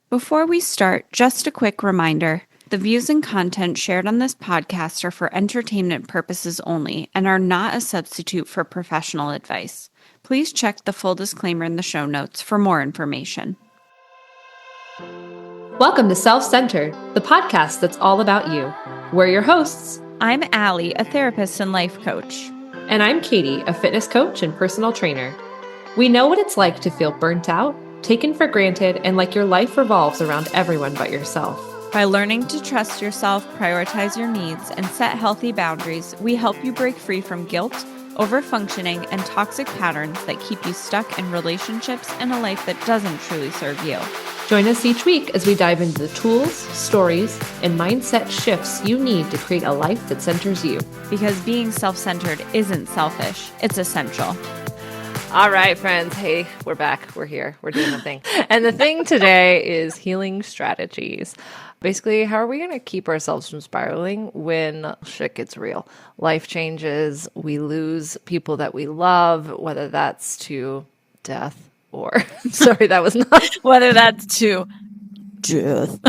Before we start, just a quick reminder. The views and content shared on this podcast are for entertainment purposes only and are not a substitute for professional advice. Please check the full disclaimer in the show notes for more information. Welcome to Self-Centered, the podcast that's all about you. We're your hosts. I'm Allie, a therapist and life coach. And I'm Katie, a fitness coach and personal trainer. We know what it's like to feel burnt out, taken for granted, and like your life revolves around everyone but yourself. By learning to trust yourself, prioritize your needs, and set healthy boundaries, we help you break free from guilt, overfunctioning, and toxic patterns that keep you stuck in relationships and a life that doesn't truly serve you. Join us each week as we dive into the tools, stories, and mindset shifts you need to create a life that centers you. Because being self-centered isn't selfish, it's essential. All right, friends. Hey, we're back. We're here. We're doing the thing. And the thing today is healing strategies. Basically, how are we going to keep ourselves from spiraling when shit gets real? Life changes. We lose people that we love, whether that's to death or, sorry, that was not. Whether that's to death.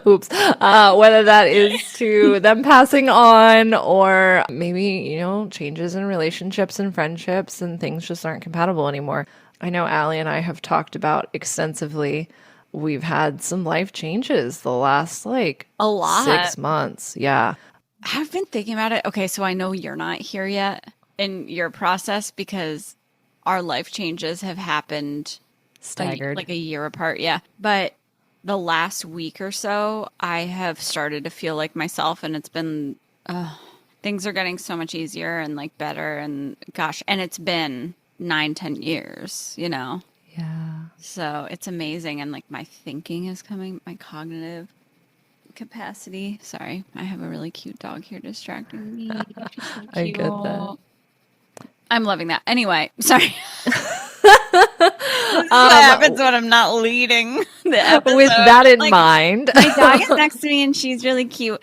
Oops. Whether that is to them passing on or maybe, changes in relationships and friendships and things just aren't compatible anymore. I know Allie and I have talked about extensively. We've had some life changes the last a lot 6 months. Yeah. I've been thinking about it. Okay, so I know you're not here yet in your process because our life changes have happened Staggered. like a year apart. Yeah. But the last week or so, I have started to feel like myself, and it's been, things are getting so much easier and better. And gosh, and it's been 9-10 years, Yeah. So it's amazing. And my thinking is coming, my cognitive capacity. Sorry, I have a really cute dog here distracting me. She's so I cute. get that. I'm loving that. Anyway, sorry. What happens when I'm not leading the episode? With that in mind. My dog is next to me and she's really cute.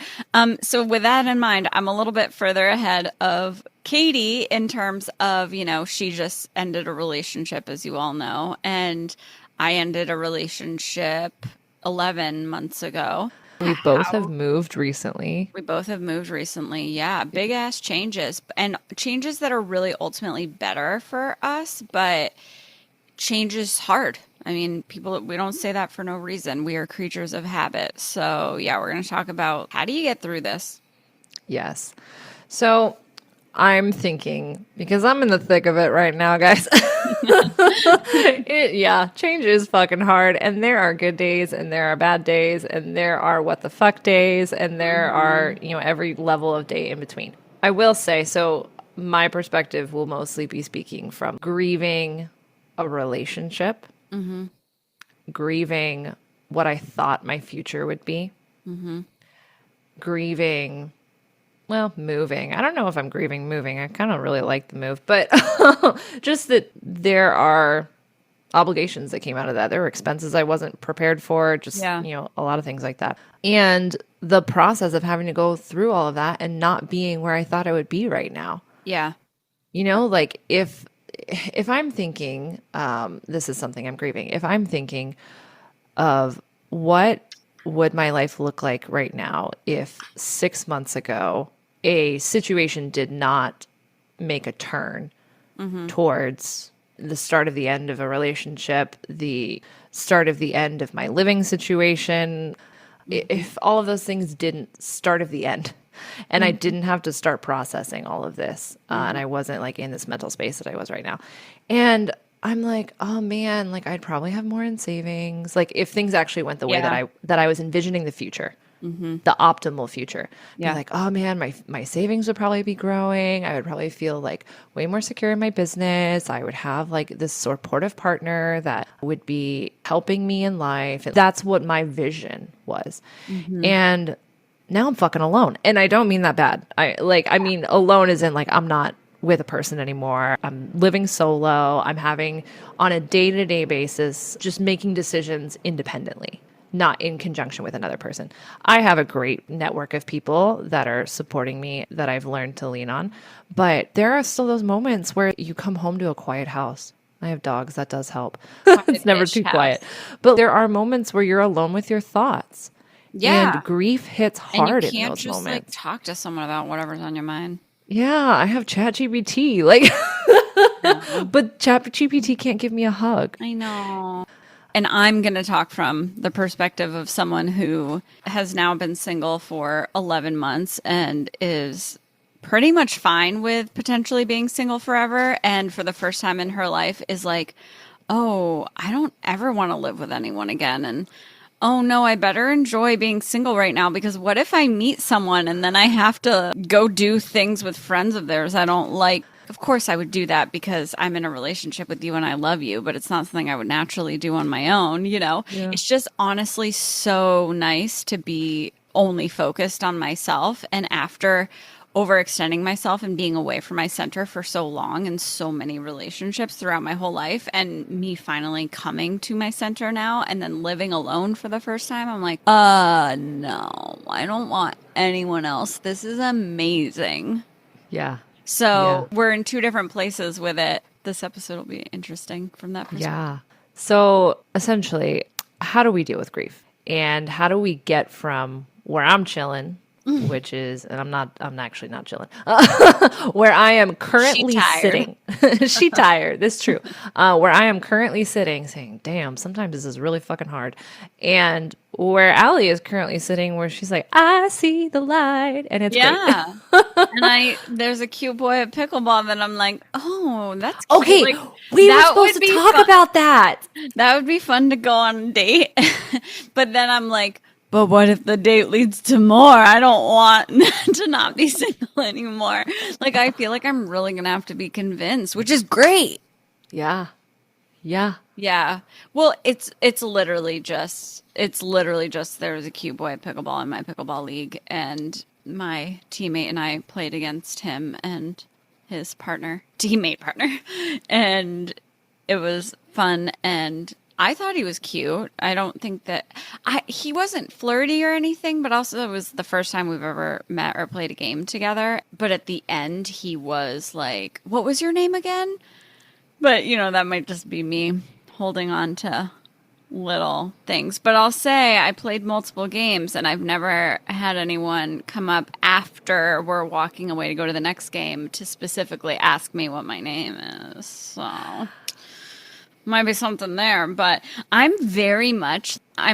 So with that in mind, I'm a little bit further ahead of Katie in terms of, she just ended a relationship, as you all know. And I ended a relationship 11 months ago. We both have moved recently. Yeah. Big ass changes, and changes that are really ultimately better for us, but change is hard. I mean, we don't say that for no reason. We are creatures of habit. So yeah, we're going to talk about how do you get through this? Yes. So I'm thinking, because I'm in the thick of it right now, guys. Change is fucking hard. And there are good days and there are bad days and there are what the fuck days and there are, every level of day in between. I will say, so my perspective will mostly be speaking from grieving a relationship, grieving what I thought my future would be, grieving... Well, moving. I don't know if I'm grieving moving. I kind of really like the move, but just that there are obligations that came out of that. There were expenses I wasn't prepared for, a lot of things like that. And the process of having to go through all of that and not being where I thought I would be right now. Yeah. If I'm thinking, this is something I'm grieving. If I'm thinking of what would my life look like right now if 6 months ago a situation did not make a turn towards the start of the end of a relationship, the start of the end of my living situation, if all of those things didn't start of the end and I didn't have to start processing all of this and I wasn't in this mental space that I was right now. And I'm like, oh man, I'd probably have more in savings. If things actually went the way that I was envisioning the future, the optimal future. Yeah. Like, oh man, my savings would probably be growing. I would probably feel way more secure in my business. I would have this supportive partner that would be helping me in life. That's what my vision was. And now I'm fucking alone. And I don't mean that bad. I mean alone as in I'm not with a person anymore. I'm living solo. I'm having on a day-to-day basis, just making decisions independently, not in conjunction with another person. I have a great network of people that are supporting me that I've learned to lean on, but there are still those moments where you come home to a quiet house I have dogs. That does help. It's never Quiet-ish too house. quiet. But there are moments where you're alone with your thoughts. Yeah. And grief hits And you hard in can't those just like moments. talk to someone about whatever's on your mind. Yeah, I have ChatGPT. Like, Yeah. but ChatGPT can't give me a hug. I know. And I'm going to talk from the perspective of someone who has now been single for 11 months and is pretty much fine with potentially being single forever. And for the first time in her life is like, oh, I don't ever want to live with anyone again. And oh no, I better enjoy being single right now because what if I meet someone and then I have to go do things with friends of theirs I don't like? Of course, I would do that because I'm in a relationship with you and I love you, but it's not something I would naturally do on my own, you know? Yeah. It's just honestly so nice to be only focused on myself. And after overextending myself and being away from my center for so long in so many relationships throughout my whole life, and me finally coming to my center now and then living alone for the first time, I'm like, no, I don't want anyone else. This is amazing. Yeah. So we're in two different places with it. This episode will be interesting from that perspective. Yeah. So essentially, how do we deal with grief? And how do we get from where I'm chilling, which is, and I'm actually not chilling, where I am currently sitting. She tired. That's true. Where I am currently sitting saying, damn, sometimes this is really fucking hard. And where Allie is currently sitting where she's like, I see the light. And it's great. And there's a cute boy at pickleball that I'm like, oh, that's cute. Okay, like, we were supposed to talk about that. That would be fun to go on a date. But then I'm like, but what if the date leads to more? I don't want to not be single anymore. Like, I feel like I'm really going to have to be convinced, which is great. Yeah. Yeah. Yeah. Well, it's literally just there was a cute boy at pickleball in my pickleball league, and my teammate and I played against him and his teammate partner, and it was fun, and I thought he was cute. I don't think that he wasn't flirty or anything, but also it was the first time we've ever met or played a game together. But at the end, he was like, "What was your name again?" But, you know, that might just be me holding on to little things. But I'll say I played multiple games and I've never had anyone come up after we're walking away to go to the next game to specifically ask me what my name is. So might be something there. But I'm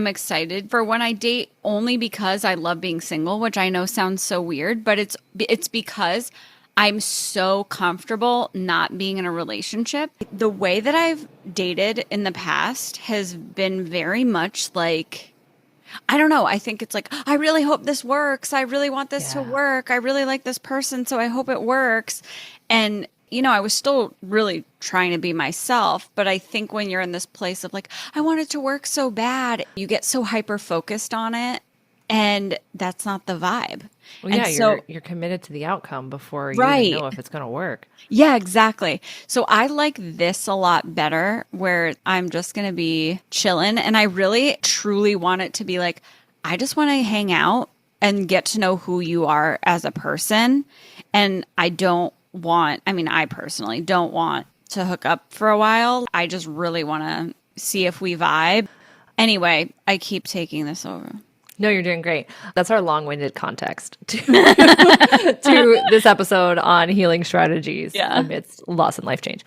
excited for when I date only because I love being single, which I know sounds so weird, but it's because I'm so comfortable not being in a relationship. The way that I've dated in the past has been very much like, I don't know. I think it's like, I really hope this works. I really want this to work. I really like this person, so I hope it works. And, you know, I was still really trying to be myself. But I think when you're in this place of like, I want it to work so bad, you get so hyper focused on it. And that's not the vibe. Well, yeah, and so, you're committed to the outcome before you even know if it's going to work. Yeah, exactly. So I like this a lot better where I'm just going to be chilling. And I really, truly want it to be like, I just want to hang out and get to know who you are as a person. And I personally don't want to hook up for a while. I just really want to see if we vibe. Anyway, I keep taking this over. No, you're doing great. That's our long-winded context to this episode on healing strategies amidst loss and life change.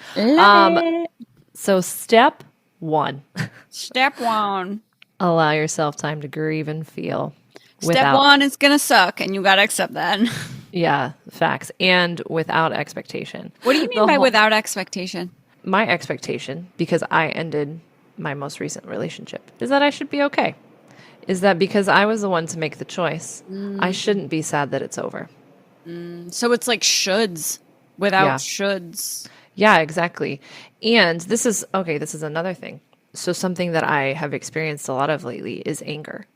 So step one. Step one. Allow yourself time to grieve and feel. Step one is going to suck, and you got to accept that. Yeah, facts. And without expectation. What do you mean by without expectation? My expectation, because I ended my most recent relationship, is that I should be okay. Is that because I was the one to make the choice, I shouldn't be sad that it's over. So it's like shoulds without shoulds. Yeah, exactly. And this is another thing. So something that I have experienced a lot of lately is anger.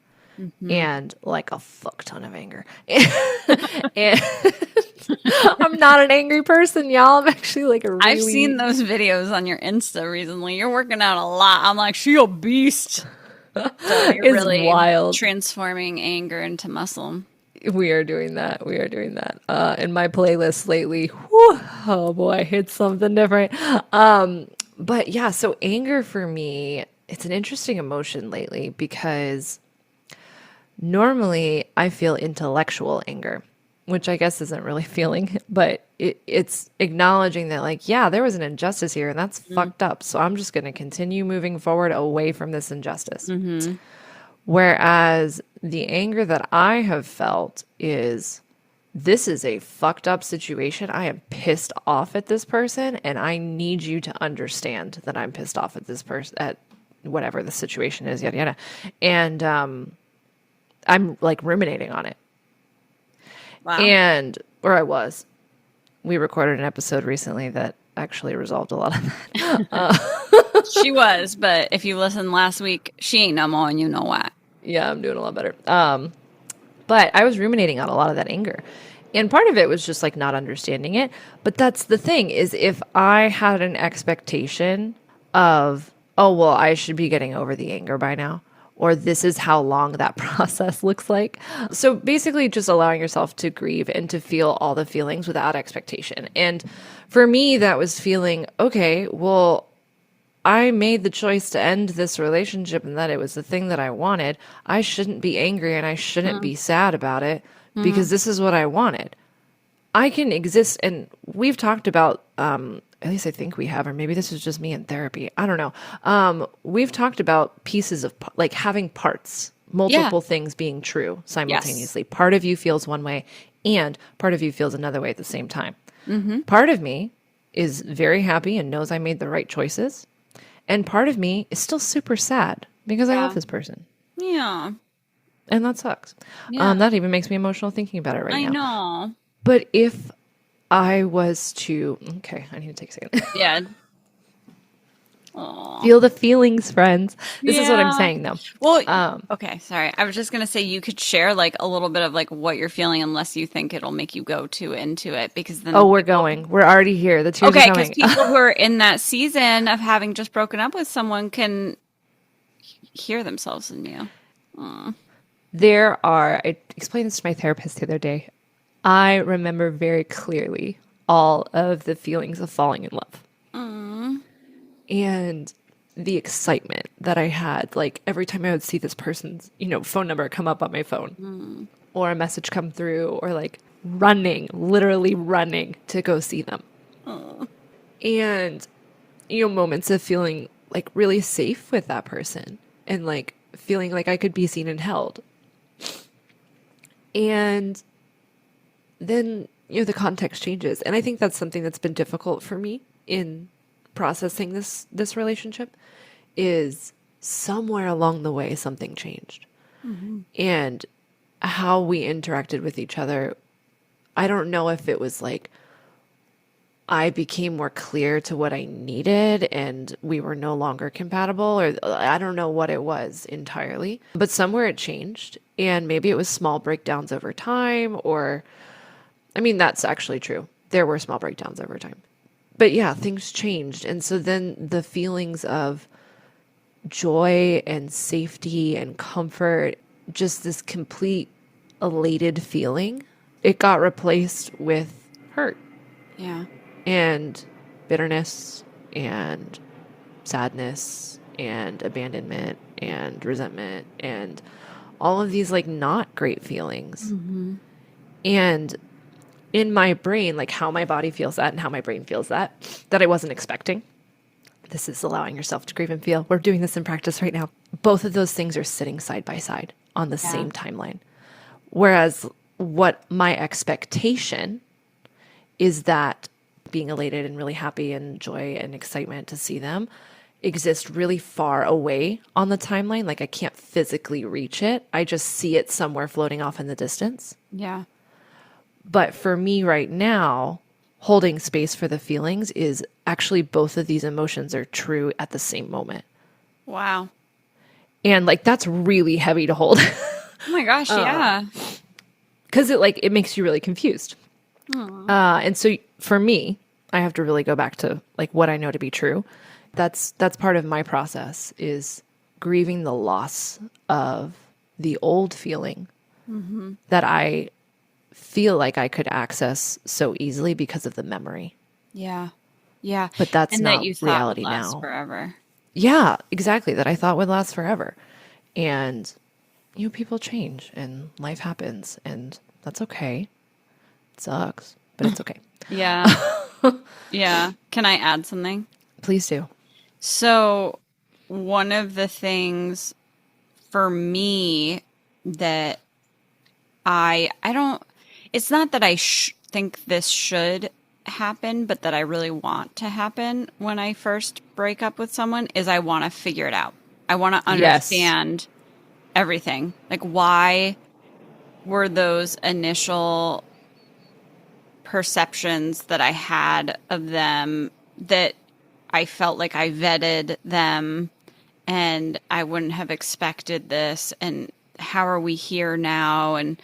And like a fuck ton of anger. And I'm not an angry person, y'all. I'm actually like a really... I've seen those videos on your Insta recently. You're working out a lot. I'm like, she a beast. So you're It's really wild. Transforming anger into muscle. We are doing that. In my playlist lately, oh boy, it's something different. But yeah, so anger for me, it's an interesting emotion lately because normally I feel intellectual anger, which I guess isn't really feeling, but it's acknowledging that, like, yeah, there was an injustice here and that's fucked up. So I'm just going to continue moving forward away from this injustice. Mm-hmm. Whereas the anger that I have felt is this is a fucked up situation. I am pissed off at this person, and I need you to understand that I'm pissed off at this person, at whatever the situation is, yada, yada. And I'm like ruminating on it. Wow. And, or I was. We recorded an episode recently that actually resolved a lot of that. She was, but if you listened last week, she ain't no more and you know why. Yeah, I'm doing a lot better. But I was ruminating on a lot of that anger. And part of it was just like not understanding it. But that's the thing, is if I had an expectation of, oh, well, I should be getting over the anger by now, or this is how long that process looks like. So basically just allowing yourself to grieve and to feel all the feelings without expectation. And for me, that was feeling, okay, well, I made the choice to end this relationship and that it was the thing that I wanted. I shouldn't be angry and I shouldn't be sad about it because this is what I wanted. I can exist, and we've talked about, at least I think we have, or maybe this is just me in therapy. I don't know. We've talked about pieces of, like, having parts, multiple things being true simultaneously. Yes. Part of you feels one way and part of you feels another way at the same time. Mm-hmm. Part of me is very happy and knows I made the right choices. And part of me is still super sad because I love this person. Yeah. And that sucks. Yeah. That even makes me emotional thinking about it right now. I know. But if I was to... Okay, I need to take a second. Yeah. Feel the feelings, friends. This is what I'm saying, though. Well, okay, sorry. I was just going to say you could share, like, a little bit of, like, what you're feeling unless you think it'll make you go too into it, because then... Oh, we're going. We're already here. The tears are coming. Okay, because people who are in that season of having just broken up with someone can hear themselves in you. I explained this to my therapist the other day. I remember very clearly all of the feelings of falling in love. And the excitement that I had, like every time I would see this person's, phone number come up on my phone or a message come through, or like literally running to go see them. And, moments of feeling like really safe with that person and like feeling like I could be seen and held. And then, the context changes. And I think that's something that's been difficult for me in processing this relationship, is somewhere along the way something changed. And how we interacted with each other, I don't know if it was like I became more clear to what I needed and we were no longer compatible, or I don't know what it was entirely, but somewhere it changed. And maybe it was small breakdowns over time, or that's actually true. There were small breakdowns over time. But yeah, things changed. And so then the feelings of joy and safety and comfort, just this complete elated feeling, it got replaced with hurt. Yeah. And bitterness and sadness and abandonment and resentment and all of these like not great feelings. And in my brain, like how my body feels that and how my brain feels that I wasn't expecting. This is allowing yourself to grieve and feel. We're doing this in practice right now. Both of those things are sitting side by side on the same timeline. Whereas what my expectation is that being elated and really happy and joy and excitement to see them exist really far away on the timeline. Like I can't physically reach it. I just see it somewhere floating off in the distance. Yeah. But for me right now, holding space for the feelings is actually both of these emotions are true at the same moment. Wow. And like, that's really heavy to hold. Oh my gosh. Yeah. Cause it makes you really confused. And so for me, I have to really go back to like what I know to be true. That's part of my process, is grieving the loss of the old feeling that I feel like I could access so easily because of the memory. Yeah. Yeah. But that's And that not you thought would reality last now. forever. Yeah, exactly. That I thought would last forever. And, people change and life happens, and that's okay. It sucks, but it's okay. Yeah. Yeah. Can I add something? Please do. So, one of the things for me that I don't, it's not that I think this should happen, but that I really want to happen when I first break up with someone is I want to figure it out. I want to Yes. understand everything. Like, why were those initial perceptions that I had of them that I felt like I vetted them and I wouldn't have expected this? And how are we here now? And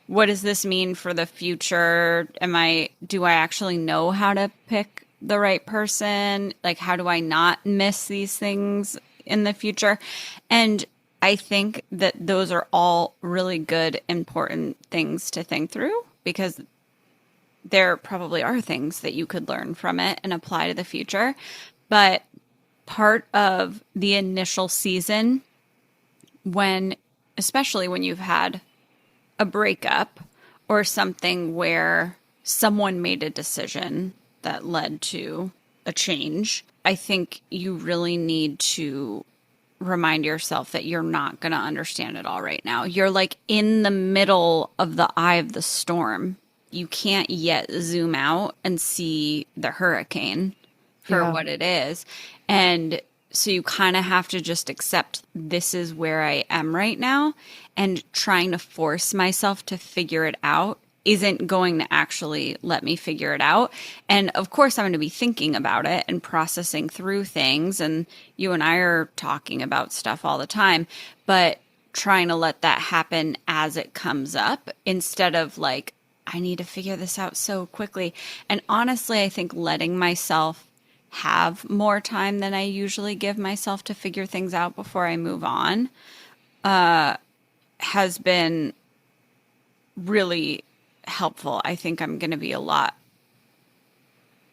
what does this mean for the future? Do I actually know how to pick the right person? Like, how do I not miss these things in the future? And I think that those are all really good, important things to think through, because there probably are things that you could learn from it and apply to the future. But part of the initial season, especially when you've had a breakup or something where someone made a decision that led to a change, I think you really need to remind yourself that you're not going to understand it all right now. You're like in the middle of the eye of the storm. You can't yet zoom out and see the hurricane for Yeah. what it is. And so you kind of have to just accept this is where I am right now, and trying to force myself to figure it out isn't going to actually let me figure it out. And of course, I'm going to be thinking about it and processing through things. And you and I are talking about stuff all the time, but trying to let that happen as it comes up instead of like, I need to figure this out so quickly. And honestly, I think letting myself have more time than I usually give myself to figure things out before I move on has been really helpful. I think I'm going to be a lot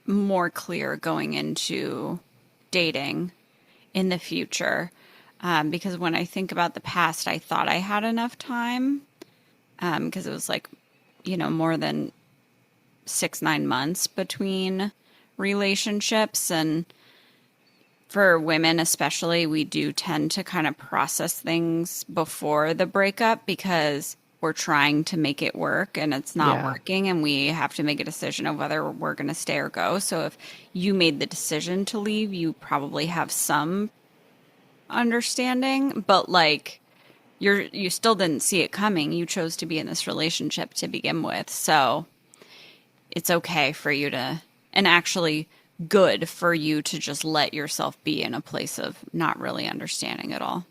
more clear going into dating in the future. Because when I think about the past, I thought I had enough time because it was like, more than 6-9 months between relationships. And for women especially, we do tend to kind of process things before the breakup because we're trying to make it work and it's not Yeah. working, and we have to make a decision of whether we're going to stay or go. So if you made the decision to leave, you probably have some understanding, but like you still didn't see it coming. You chose to be in this relationship to begin with. So it's okay for you to, and actually good for you to just let yourself be in a place of not really understanding at all.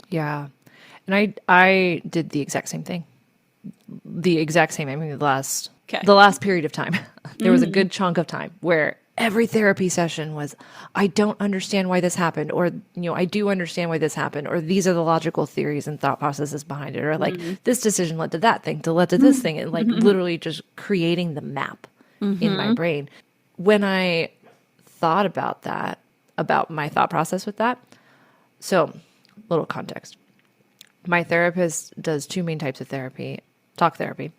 Yeah. And I did the exact same thing. The exact same. I mean, Okay. the last period of time, there was a good chunk of time where every therapy session was, I don't understand why this happened, or, I do understand why this happened, or these are the logical theories and thought processes behind it, or like this decision led to that thing, to led to this thing, and like literally just creating the map in my brain. When I thought about that, about my thought process with that, so little context. My therapist does 2 main types of therapy: talk therapy,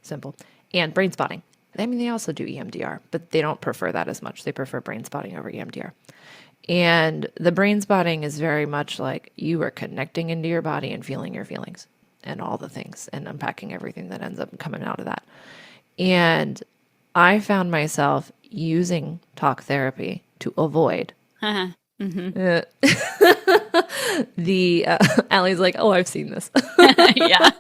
simple, and brain spotting. I mean, they also do EMDR, but they don't prefer that as much. They prefer brain spotting over EMDR. And the brain spotting is very much like you are connecting into your body and feeling your feelings and all the things and unpacking everything that ends up coming out of that. And I found myself using talk therapy to avoid the Allie's like, oh, I've seen this. Yeah.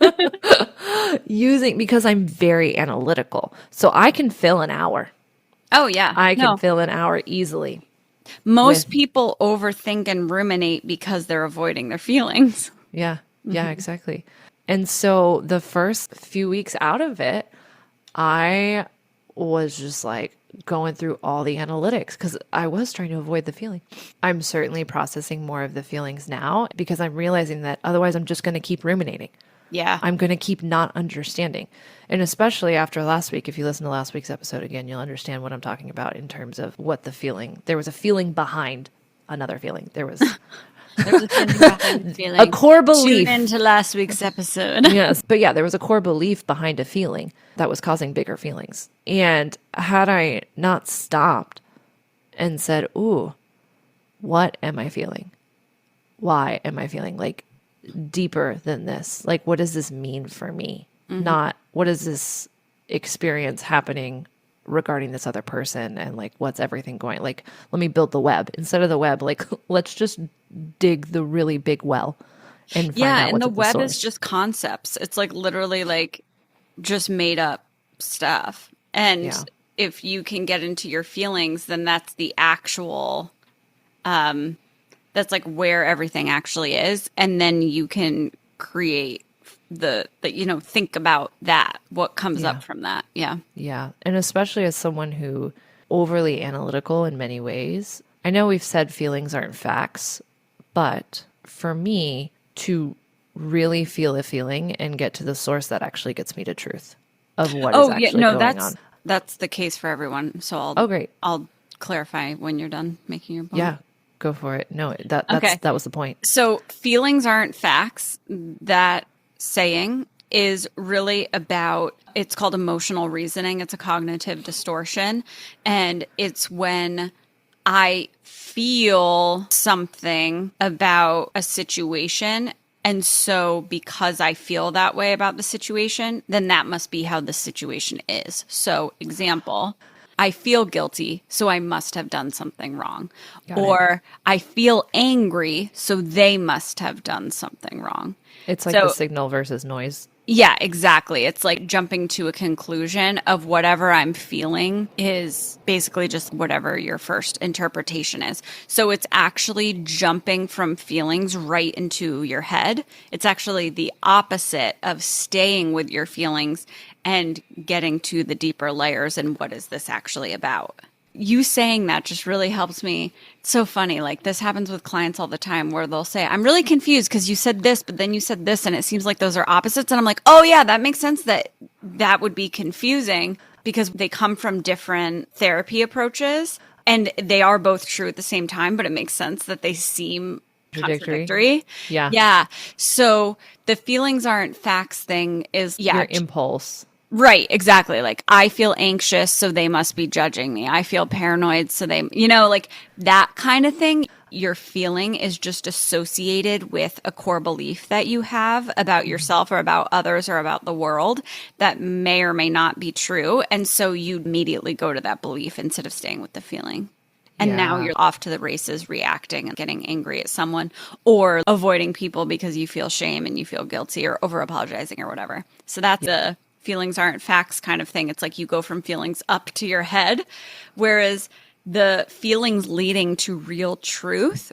Because I'm very analytical. So I can fill an hour. Oh, yeah. I can fill an hour easily. Most people overthink and ruminate because they're avoiding their feelings. Yeah. Yeah, exactly. And so the first few weeks out of it, I was just like going through all the analytics because I was trying to avoid the feeling. I'm certainly processing more of the feelings now because I'm realizing that otherwise I'm just going to keep ruminating. Yeah. I'm going to keep not understanding. And especially after last week, if you listen to last week's episode again, you'll understand what I'm talking about in terms of what the feeling, there was a feeling behind another feeling. There was There's a feeling behind the feeling. a core belief. Tune into last week's episode. Yes. But yeah, there was a core belief behind a feeling that was causing bigger feelings. And had I not stopped and said, ooh, what am I feeling? Why am I feeling like deeper than this? Like, what does this mean for me? Not what is this experience happening regarding this other person and like what's everything going, like, let me build the web instead of the web. Like, let's just dig the really big well and find out and what's the at web source. is just concepts. It's like literally like just made up stuff. And if you can get into your feelings, then that's the actual that's like where everything actually is. And then you can create the think about that, what comes up from that. Yeah. Yeah. And especially as someone who overly analytical in many ways, I know we've said feelings aren't facts, but for me to really feel a feeling and get to the source, that actually gets me to truth of what is actually going on. That's the case for everyone. So great. I'll clarify when you're done making your point. Yeah. Go for it. No, that was the point. So feelings aren't facts. That saying is really about, it's called emotional reasoning. It's a cognitive distortion. And it's when I feel something about a situation. And so because I feel that way about the situation, then that must be how the situation is. So example, I feel guilty, so I must have done something wrong. Or I feel angry, so they must have done something wrong. It's like the signal versus noise. Yeah, exactly. It's like jumping to a conclusion of whatever I'm feeling is basically just whatever your first interpretation is. So it's actually jumping from feelings right into your head. It's actually the opposite of staying with your feelings and getting to the deeper layers and what is this actually about. You saying that just really helps me. It's so funny. Like this happens with clients all the time where they'll say, I'm really confused because you said this, but then you said this, and it seems like those are opposites. And I'm like, oh yeah, that makes sense that that would be confusing because they come from different therapy approaches and they are both true at the same time, but it makes sense that they seem contradictory. Yeah. Yeah. So the feelings aren't facts thing is your impulse. Right, exactly. Like I feel anxious, so they must be judging me. I feel paranoid, so they, like that kind of thing. Your feeling is just associated with a core belief that you have about yourself or about others or about the world that may or may not be true. And so you immediately go to that belief instead of staying with the feeling. And now you're off to the races reacting and getting angry at someone or avoiding people because you feel shame and you feel guilty or over apologizing or whatever. So that's a feelings aren't facts kind of thing. It's like you go from feelings up to your head, whereas the feelings leading to real truth,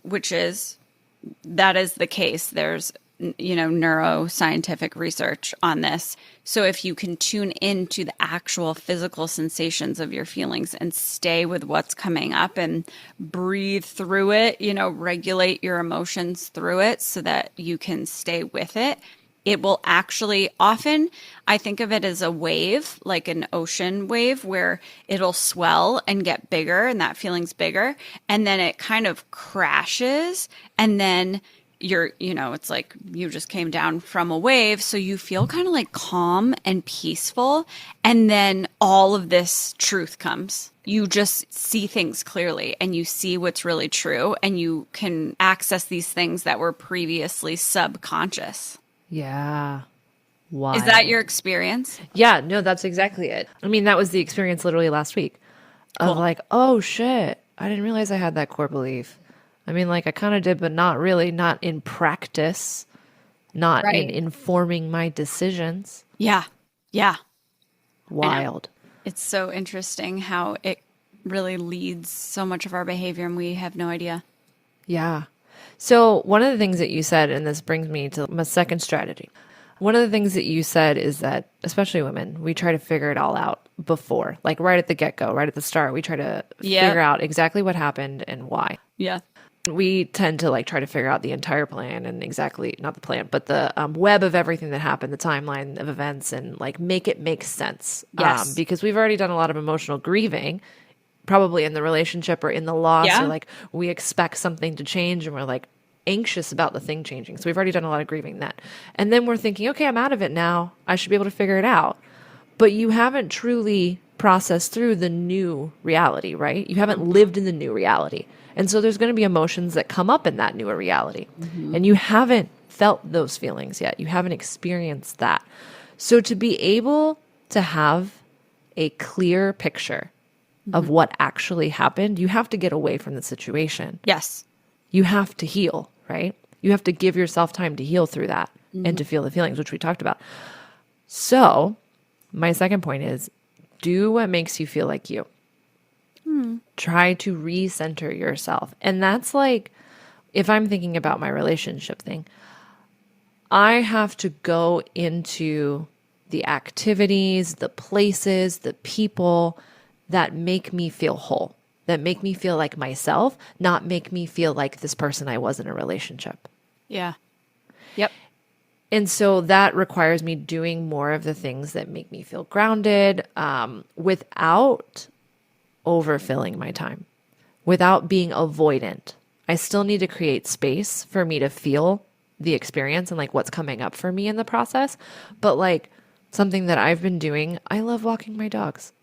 that is the case. There's, neuroscientific research on this. So if you can tune into the actual physical sensations of your feelings and stay with what's coming up and breathe through it, regulate your emotions through it so that you can stay with it, it will actually often, I think of it as a wave, like an ocean wave where it'll swell and get bigger and that feeling's bigger. And then it kind of crashes and then it's like you just came down from a wave. So you feel kind of like calm and peaceful. And then all of this truth comes. You just see things clearly and you see what's really true and you can access these things that were previously subconscious. Yeah. Why? Is that your experience? Yeah, no, that's exactly it. I mean, that was the experience literally last week of like, oh shit, I didn't realize I had that core belief. I mean, like I kind of did, but not really, not in practice, not in informing my decisions. Yeah. Yeah. Wild. It's so interesting how it really leads so much of our behavior and we have no idea. Yeah. So one of the things that you said, and this brings me to my second strategy. One of the things that you said is that, especially women, we try to figure it all out before, like right at the get-go, right at the start. We try to figure out exactly what happened and why. Yeah. We tend to like try to figure out the entire plan and exactly not the plan, but the web of everything that happened, the timeline of events, and like make it make sense. Yes. Because we've already done a lot of emotional grieving, probably in the relationship or in the loss, Yeah. or like we expect something to change and we're like anxious about the thing changing. So we've already done a lot of grieving that. And then we're thinking, okay, I'm out of it now. I should be able to figure it out. But you haven't truly processed through the new reality, right? You haven't lived in the new reality. And so there's going to be emotions that come up in that newer reality. And you haven't felt those feelings yet. You haven't experienced that. So to be able to have a clear picture of what actually happened, you have to get away from the situation. Yes. You have to heal, right? You have to give yourself time to heal through that and to feel the feelings, which we talked about. So my second point is do what makes you feel like you. Try to recenter yourself. And that's like, if I'm thinking about my relationship thing, I have to go into the activities, the places, the people that make me feel whole, that make me feel like myself, not make me feel like this person I was in a relationship. Yeah. Yep. And so that requires me doing more of the things that make me feel grounded, without overfilling my time, without being avoidant. I still need to create space for me to feel the experience and like what's coming up for me in the process. But like something that I've been doing, I love walking my dogs.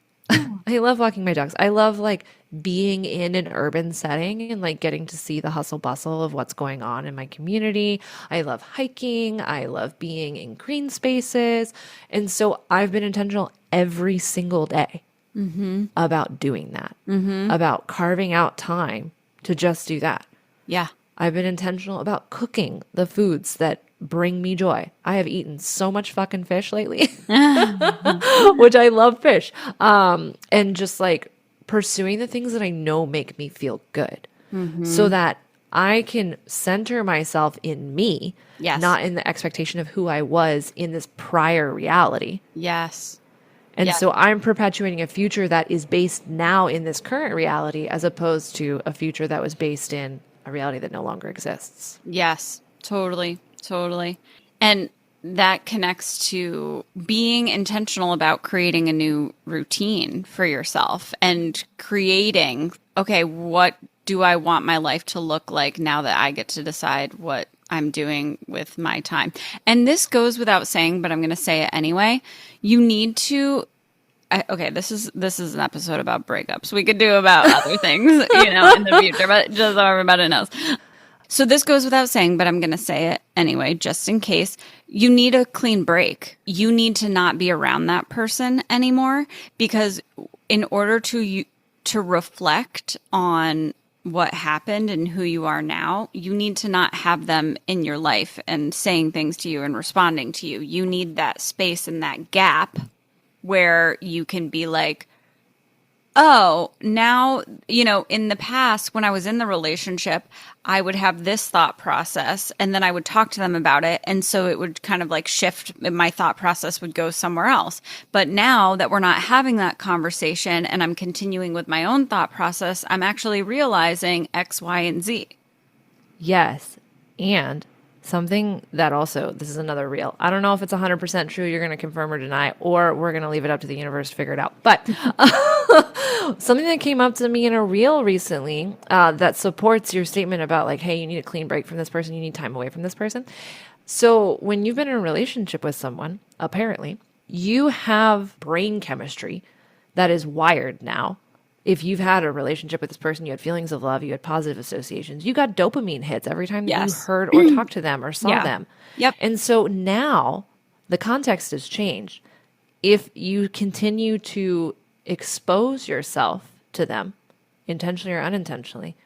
I love walking my dogs. I love like being in an urban setting and like getting to see the hustle bustle of what's going on in my community. I love hiking. I love being in green spaces. And so I've been intentional every single day about doing that, about carving out time to just do that. Yeah. I've been intentional about cooking the foods that bring me joy. I have eaten so much fucking fish lately, which I love fish. And just like pursuing the things that I know make me feel good so that I can center myself in me, Yes. not in the expectation of who I was in this prior reality. Yes. And Yeah. so I'm perpetuating a future that is based now in this current reality as opposed to a future that was based in a reality that no longer exists. Yes. Totally. Totally. And that connects to being intentional about creating a new routine for yourself and creating, okay, what do I want my life to look like now that I get to decide what I'm doing with my time? And this goes without saying, but I'm going to say it anyway. You need to okay, this is an episode about breakups. We could do about other things, in the future, but just so everybody knows. So this goes without saying, but I'm going to say it anyway, just in case. You need a clean break. You need to not be around that person anymore, because in order to reflect on what happened and who you are now, you need to not have them in your life and saying things to you and responding to you. You need that space and that gap where you can be like, oh, now, in the past, when I was in the relationship, I would have this thought process and then I would talk to them about it. And so it would kind of like shift. My thought process would go somewhere else. But now that we're not having that conversation and I'm continuing with my own thought process, I'm actually realizing X, Y, and Z. Yes. And something that also, this is another reel. I don't know if it's 100% true. You're going to confirm or deny, or we're going to leave it up to the universe to figure it out. But something that came up to me in a reel recently that supports your statement about like, hey, you need a clean break from this person. You need time away from this person. So when you've been in a relationship with someone, apparently, you have brain chemistry that is wired now. If you've had a relationship with this person, you had feelings of love, you had positive associations, you got dopamine hits every time that you heard or talked to them or saw them. Yep. And so now the context has changed. If you continue to expose yourself to them, intentionally or unintentionally,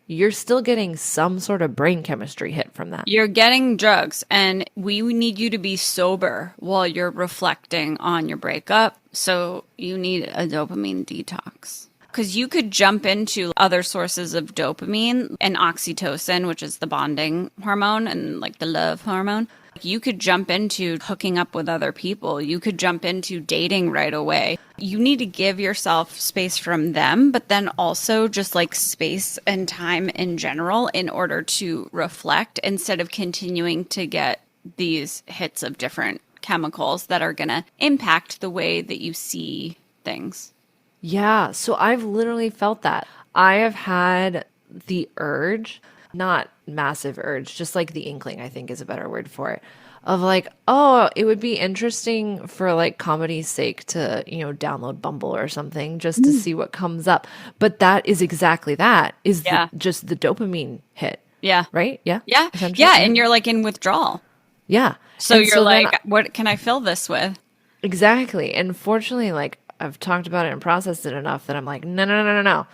you're still getting some sort of brain chemistry hit from that. You're getting drugs, and we need you to be sober while you're reflecting on your breakup. So you need a dopamine detox. Because you could jump into other sources of dopamine and oxytocin, which is the bonding hormone and like the love hormone. You could jump into hooking up with other people. You could jump into dating right away. You need to give yourself space from them, but then also just like space and time in general in order to reflect instead of continuing to get these hits of different chemicals that are going to impact the way that you see things. Yeah. So I've literally felt that. I have had the urge, not massive urge, just like the inkling, I think is a better word for it, of like, oh, it would be interesting for like comedy's sake to, download Bumble or something just to see what comes up. But that is exactly that, is just the dopamine hit. Yeah. Right? Yeah. Yeah. Yeah. And you're like in withdrawal. Yeah. So you're like, what can I fill this with? Exactly. And fortunately, like I've talked about it and processed it enough that I'm like, no.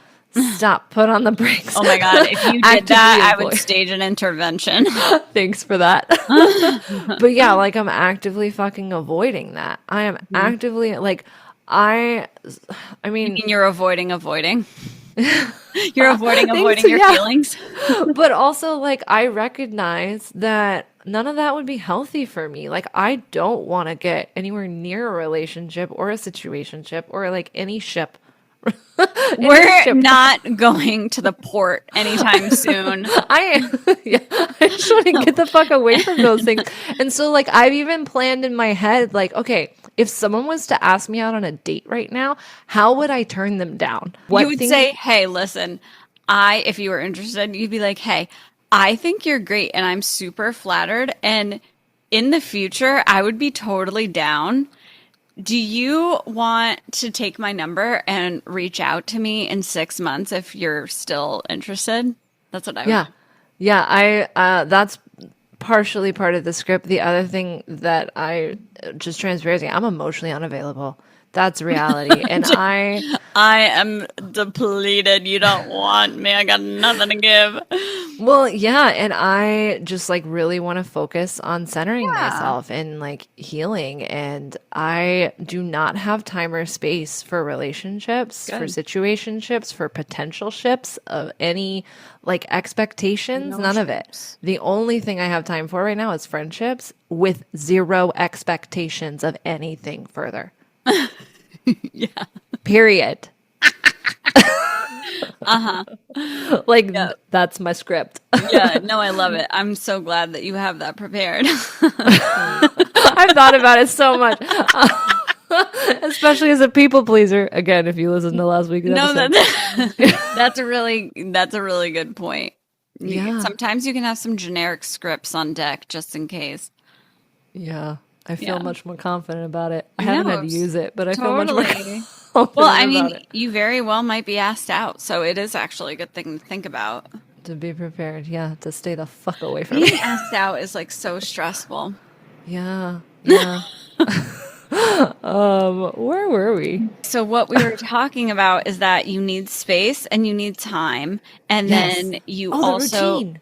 Stop. Put on the brakes. Oh my God. If you did that, I would stage an intervention. Thanks for that. But yeah, like I'm actively fucking avoiding that. I am actively like, I mean. You mean you're avoiding? You're avoiding your feelings. But also like I recognize that none of that would be healthy for me. Like I don't want to get anywhere near a relationship or a situationship or like any ship. We're not going to the port anytime soon. I just want to get the fuck away from those things. And so like I've even planned in my head, like, okay, if someone was to ask me out on a date right now, how would I turn them down? You would say, hey, listen, if you were interested, you'd be like, hey, I think you're great and I'm super flattered. And in the future, I would be totally down. Do you want to take my number and reach out to me in 6 months if you're still interested? That's what I would. Yeah. That's partially part of the script. The other thing that just transparency, I'm emotionally unavailable. That's reality. And I am depleted. You don't want me. I got nothing to give. Well, yeah. And I just like really want to focus on centering myself and like healing. And I do not have time or space for relationships, for situationships, for potential ships of any like expectations, none of it. The only thing I have time for right now is friendships with zero expectations of anything further. Yeah. Period. Like that's my script. Yeah, no, I love it. I'm so glad that you have that prepared. I've thought about it so much. Especially as a people pleaser. Again, if you listen to last week's episode. That's a really good point. Sometimes you can have some generic scripts on deck just in case. Yeah. I feel much more confident about it. I haven't had to use it, but I feel much more confident. Well, I mean, you very well might be asked out, so it is actually a good thing to think about. To be prepared, to stay the fuck away from me. Being asked out is like so stressful. Yeah. Where were we? So what we were talking about is that you need space and you need time, and then you also routine.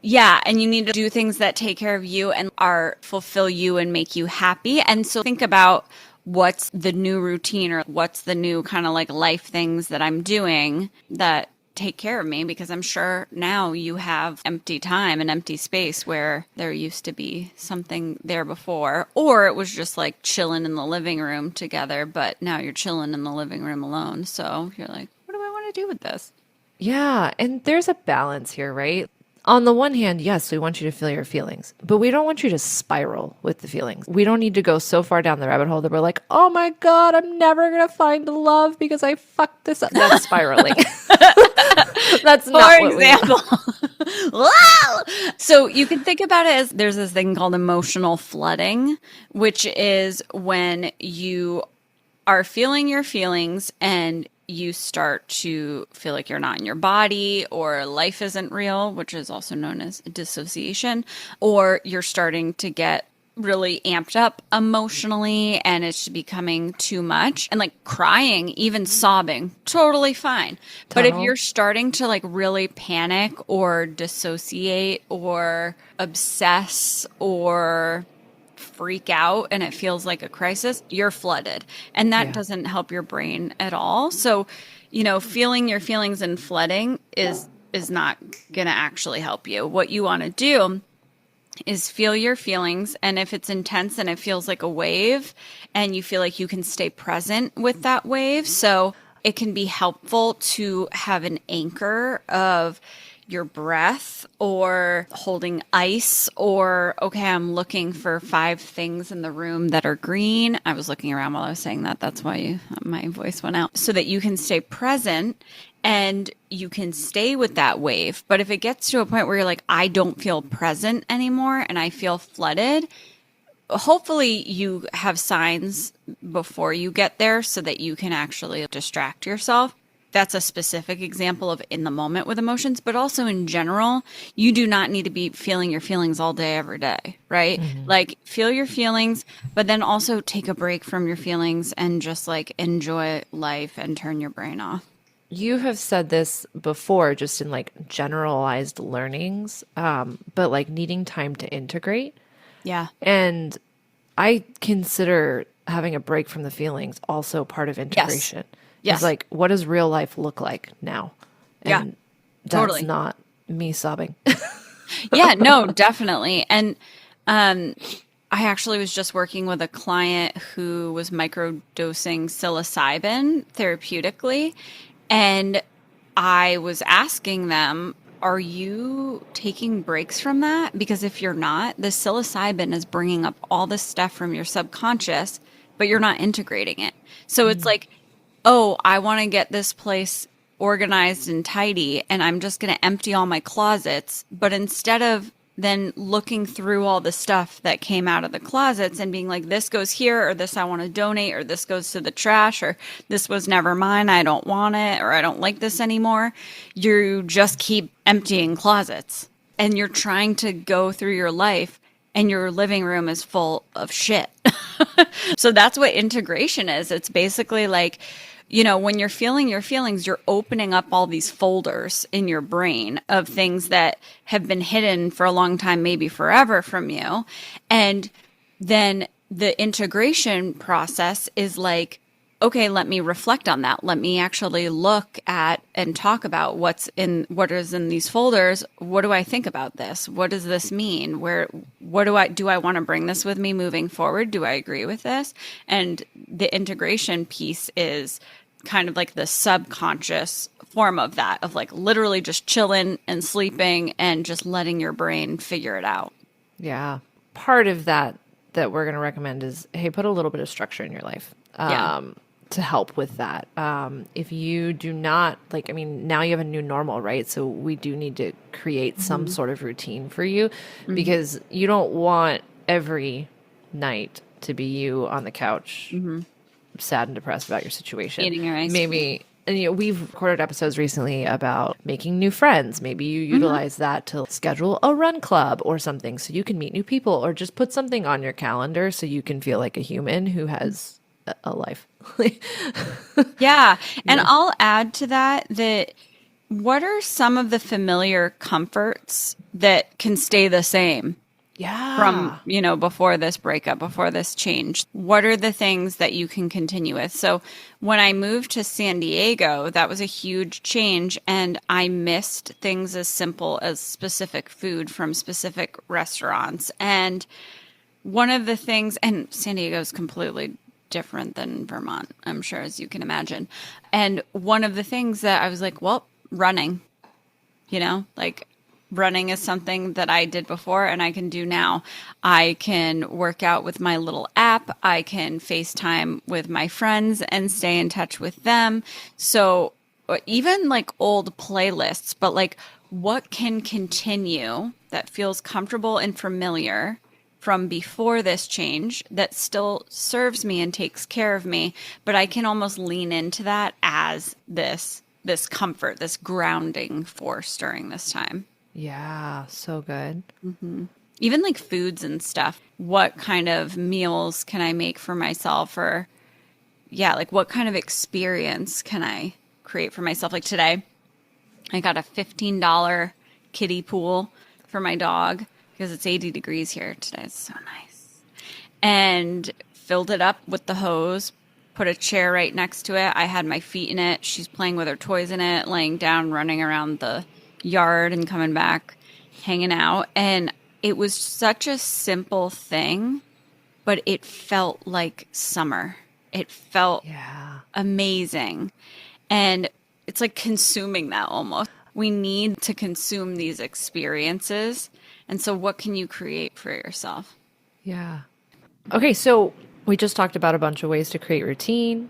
Yeah, and you need to do things that take care of you and fulfill you and make you happy. And so think about what's the new routine or what's the new kind of like life things that I'm doing that take care of me, because I'm sure now you have empty time and empty space where there used to be something there before, or it was just like chilling in the living room together, but now you're chilling in the living room alone. So you're like, what do I want to do with this? Yeah, and there's a balance here, right? On the one hand, yes, we want you to feel your feelings, but we don't want you to spiral with the feelings. We don't need to go so far down the rabbit hole that we're like, oh my God, I'm never going to find love because I fucked this up. That's spiraling. That's not what example. So you can think about it as there's this thing called emotional flooding, which is when you are feeling your feelings and you start to feel like you're not in your body, or life isn't real, which is also known as dissociation, or you're starting to get really amped up emotionally and it's becoming too much, and like crying, even sobbing, totally fine. But if you're starting to like really panic or dissociate or obsess or freak out and it feels like a crisis, you're flooded. And that doesn't help your brain at all. So, feeling your feelings and flooding is not going to actually help you. What you want to do is feel your feelings. And if it's intense and it feels like a wave and you feel like you can stay present with that wave. So it can be helpful to have an anchor of your breath or holding ice or, okay, I'm looking for 5 things in the room that are green. I was looking around while I was saying that. That's why my voice went out. So that you can stay present and you can stay with that wave. But if it gets to a point where you're like, I don't feel present anymore and I feel flooded, hopefully you have signs before you get there so that you can actually distract yourself. That's a specific example of in the moment with emotions, but also in general, you do not need to be feeling your feelings all day, every day, right? Like feel your feelings, but then also take a break from your feelings and just like enjoy life and turn your brain off. You have said this before, just in like generalized learnings, but like needing time to integrate. Yeah. And I consider having a break from the feelings also part of integration. Yes. It's like, what does real life look like now? Yeah, And that's totally. not me sobbing. Yeah, no, definitely. And I actually was just working with a client who was microdosing psilocybin therapeutically. And I was asking them, are you taking breaks from that? Because if you're not, the psilocybin is bringing up all this stuff from your subconscious, but you're not integrating it. So it's like, oh, I want to get this place organized and tidy, and I'm just going to empty all my closets. But instead of then looking through all the stuff that came out of the closets and being like, this goes here, or this I want to donate, or this goes to the trash, or this was never mine, I don't want it, or I don't like this anymore, you just keep emptying closets. And you're trying to go through your life and your living room is full of shit. So that's what integration is. It's basically like, you know, when you're feeling your feelings, you're opening up all these folders in your brain of things that have been hidden for a long time, maybe forever from you. And then the integration process is like, okay, let me reflect on that. Let me actually look at and talk about what is in these folders. What do I think about this? What does this mean? What do I want to bring this with me moving forward? Do I agree with this? And the integration piece is kind of like the subconscious form of that, of like literally just chilling and sleeping and just letting your brain figure it out. Yeah. Part of that we're going to recommend is, hey, put a little bit of structure in your life. To help with that. If you do not, like, I mean, now you have a new normal, right? So we do need to create some sort of routine for you because you don't want every night to be you on the couch, sad and depressed about your situation. Eating your ice Maybe, and we've recorded episodes recently about making new friends. Maybe you utilize that to schedule a run club or something so you can meet new people, or just put something on your calendar so you can feel like a human who has a life. Yeah. And I'll add to that what are some of the familiar comforts that can stay the same from, before this breakup, before this change? What are the things that you can continue with? So when I moved to San Diego, that was a huge change, and I missed things as simple as specific food from specific restaurants. And one of the things, and San Diego is completely different than Vermont, I'm sure, as you can imagine. And one of the things that I was like, well, running, like running is something that I did before and I can do now. I can work out with my little app. I can FaceTime with my friends and stay in touch with them. So even like old playlists, but like what can continue that feels comfortable and familiar from before this change that still serves me and takes care of me, but I can almost lean into that as this comfort, this grounding force during this time. Yeah, so good. Even like foods and stuff. What kind of meals can I make for myself? Or like what kind of experience can I create for myself? Like today, I got a $15 kiddie pool for my dog, because it's 80 degrees here today. It's so nice. And filled it up with the hose, put a chair right next to it. I had my feet in it. She's playing with her toys in it, laying down, running around the yard and coming back, hanging out. And it was such a simple thing, but it felt like summer. It felt Yeah. amazing. And it's like consuming that almost. We need to consume these experiences. And so, what can you create for yourself? Yeah. Okay, so we just talked about a bunch of ways to create routine.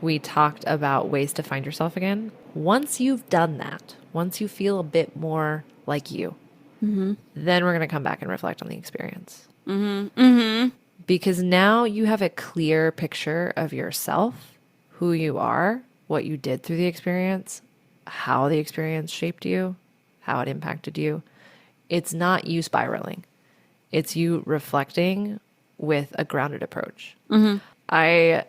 We talked about ways to find yourself again. Once you've done that, once you feel a bit more like you, then we're going to come back and reflect on the experience. Because now you have a clear picture of yourself, who you are, what you did through the experience, how the experience shaped you, how it impacted you. It's not you spiraling. It's you reflecting with a grounded approach. I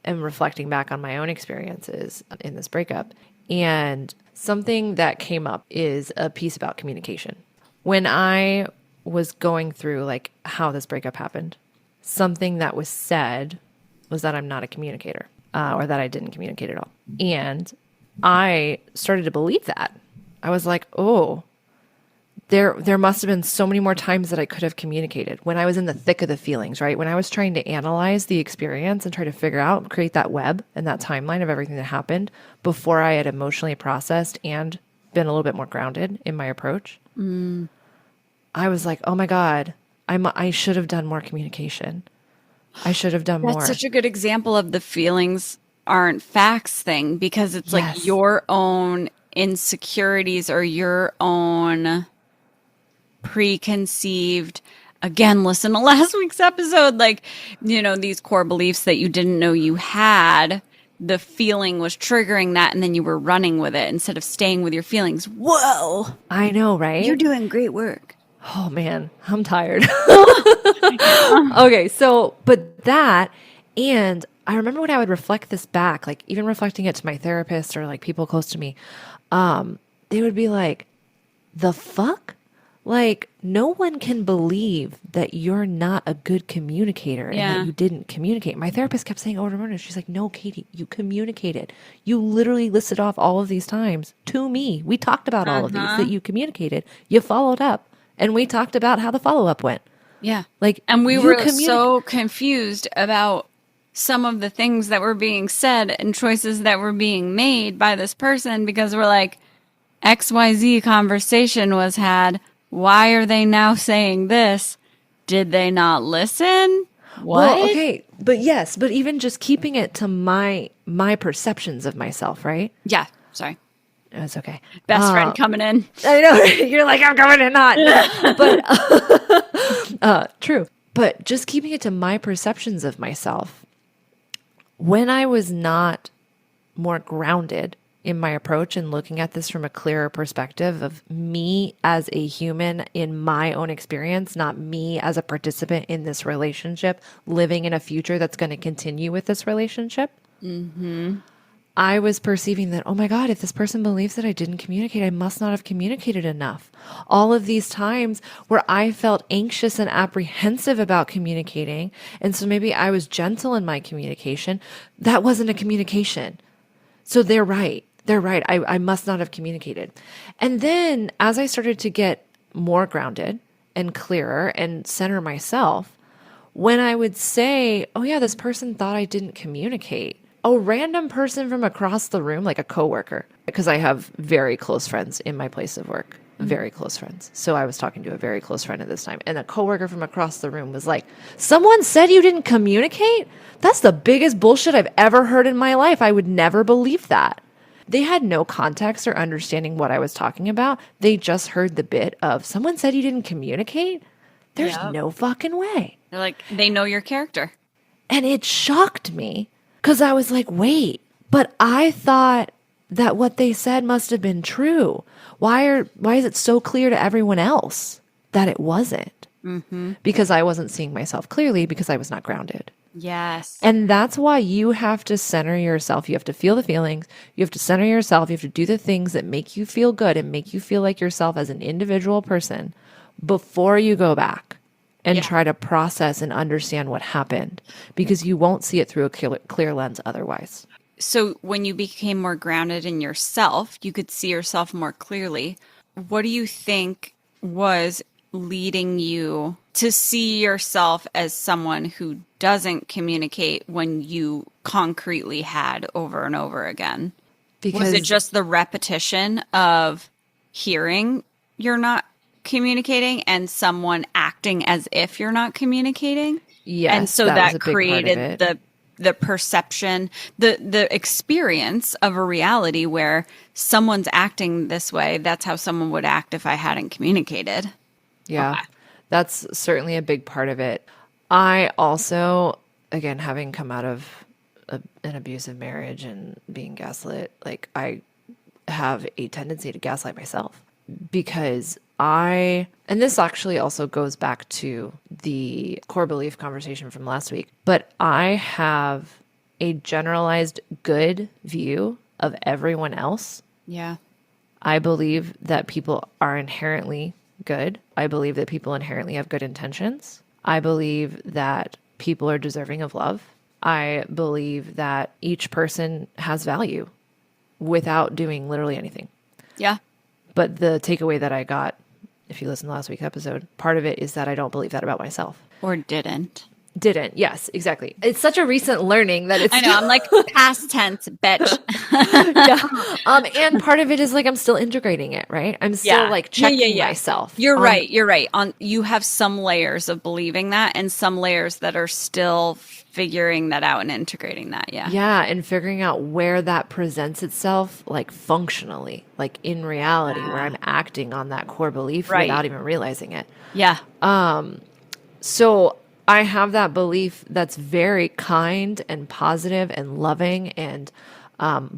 am reflecting back on my own experiences in this breakup. And something that came up is a piece about communication. When I was going through like how this breakup happened, something that was said was that I'm not a communicator, or that I didn't communicate at all. And I started to believe that. I was like, oh, there must have been so many more times that I could have communicated when I was in the thick of the feelings, right? When I was trying to analyze the experience and try to figure out, create that web and that timeline of everything that happened before I had emotionally processed and been a little bit more grounded in my approach. I was like, oh my God, I should have done more communication. I should have done more. That's such a good example of the feelings aren't facts thing, because it's like Yes. your own insecurities or your own preconceived, again, listen to last week's episode, like, these core beliefs that you didn't know you had. The feeling was triggering that, and then you were running with it instead of staying with your feelings. Whoa, I know, right? you're doing great work. Oh man, I'm tired. Okay, so, but that, and I remember when I would reflect this back, like even reflecting it to my therapist or like people close to me, they would be like, the fuck? Like, no one can believe that you're not a good communicator and Yeah. that you didn't communicate. My therapist kept saying over and over, she's like, no, Katie, you communicated. You literally listed off all of these times to me. We talked about all of these that you communicated. You followed up, and we talked about how the follow-up went. Yeah. Like, and we you were so confused about some of the things that were being said and choices that were being made by this person, because we're like, XYZ conversation was had. Why are they now saying this? Did they not listen? What? Well, okay, but yes, but even just keeping it to my perceptions of myself, right? Yeah. Sorry. It's okay. Best friend coming in. I know. You're like, I'm coming in hot. But true. But just keeping it to my perceptions of myself. When I was not more grounded in my approach and looking at this from a clearer perspective of me as a human in my own experience, not me as a participant in this relationship, living in a future that's going to continue with this relationship. I was perceiving that, oh my God, if this person believes that I didn't communicate, I must not have communicated enough. All of these times where I felt anxious and apprehensive about communicating, and so maybe I was gentle in my communication, that wasn't a communication. So they're right. They're right. I must not have communicated. And then as I started to get more grounded and clearer and center myself, when I would say, oh yeah, this person thought I didn't communicate, a random person from across the room, like a coworker, because I have very close friends in my place of work, very close friends. So I was talking to a very close friend at this time, and a coworker from across the room was like, someone said you didn't communicate? That's the biggest bullshit I've ever heard in my life. I would never believe that. They had no context or understanding what I was talking about. They just heard the bit of someone said you didn't communicate. There's no fucking way. They're like, they know your character. And it shocked me because I was like, wait, but I thought that what they said must have been true. Why is it so clear to everyone else that it wasn't? Because I wasn't seeing myself clearly because I was not grounded. Yes. And that's why you have to center yourself. You have to feel the feelings. You have to center yourself. You have to do the things that make you feel good and make you feel like yourself as an individual person before you go back and try to process and understand what happened, because you won't see it through a clear lens otherwise. So when you became more grounded in yourself, you could see yourself more clearly. What do you think was leading you to see yourself as someone who doesn't communicate when you concretely had over and over again? Was it just the repetition of hearing you're not communicating and someone acting as if you're not communicating? Yes, and so that created the perception, the experience of a reality where someone's acting this way. That's how someone would act if I hadn't communicated. Yeah, Okay. that's certainly a big part of it. I also, again, having come out of an abusive marriage and being gaslit, like I have a tendency to gaslight myself because and this actually also goes back to the core belief conversation from last week, but I have a generalized good view of everyone else. Yeah. I believe that people are inherently good. I believe that people inherently have good intentions. I believe that people are deserving of love. I believe that each person has value without doing literally anything. Yeah. But the takeaway that I got, if you listen to last week's episode, part of it is that I don't believe that about myself. Or didn't. Didn't. Yes, exactly. It's such a recent learning that it's. I know. I'm like past tense, bitch. Yeah. And part of it is like I'm still integrating it, right? I'm still like checking myself. You're right. You're right. You have some layers of believing that and some layers that are still figuring that out and integrating that. Yeah. Yeah. And figuring out where that presents itself, like functionally, like in reality, where I'm acting on that core belief without even realizing it. Yeah. So I have that belief that's very kind and positive and loving and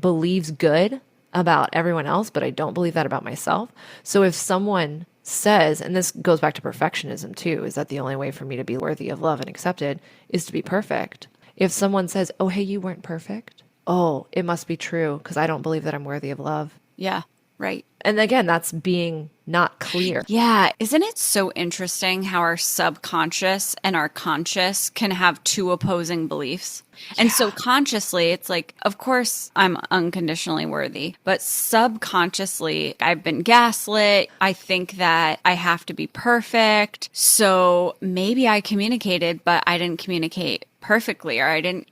believes good about everyone else, but I don't believe that about myself. So if someone says, and this goes back to perfectionism too, is that the only way for me to be worthy of love and accepted is to be perfect. If someone says, oh, hey, you weren't perfect. Oh, it must be true because I don't believe that I'm worthy of love. Yeah. Right. And again, that's being not clear. Yeah. Isn't it so interesting how our subconscious and our conscious can have two opposing beliefs? And so consciously, it's like, of course, I'm unconditionally worthy, but subconsciously, I've been gaslit. I think that I have to be perfect. So maybe I communicated, but I didn't communicate perfectly, or I didn't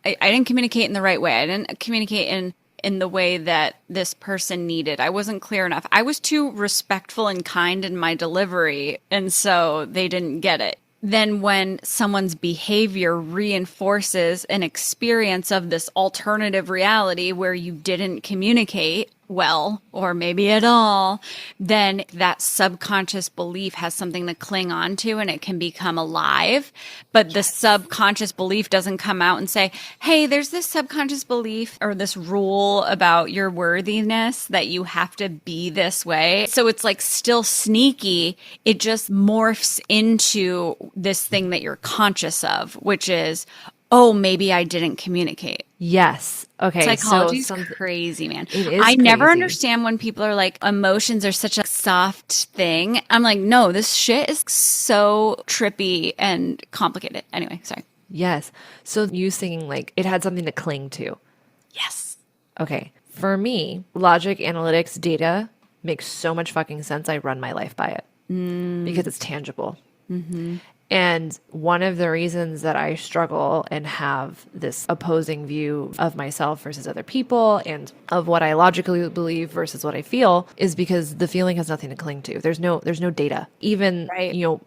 communicate in the right way. I didn't communicate in the way that this person needed. I wasn't clear enough. I was too respectful and kind in my delivery, and so they didn't get it. Then when someone's behavior reinforces an experience of this alternative reality where you didn't communicate well, or maybe at all, then that subconscious belief has something to cling on to and it can become alive. But the subconscious belief doesn't come out and say, hey, there's this subconscious belief or this rule about your worthiness that you have to be this way. So it's like still sneaky. It just morphs into this thing that you're conscious of, which is, oh, maybe I didn't communicate. Yes. Okay. Psychology's crazy, man. It is I never crazy. understand when people are like, emotions are such a soft thing. I'm like, no, this shit is so trippy and complicated. Anyway, sorry. Yes. So you saying like it had something to cling to. Yes. Okay. For me, logic, analytics, data makes so much fucking sense. I run my life by it because it's tangible. Mm-hmm. And one of the reasons that I struggle and have this opposing view of myself versus other people and of what I logically believe versus what I feel is because the feeling has nothing to cling to. There's no data. Even,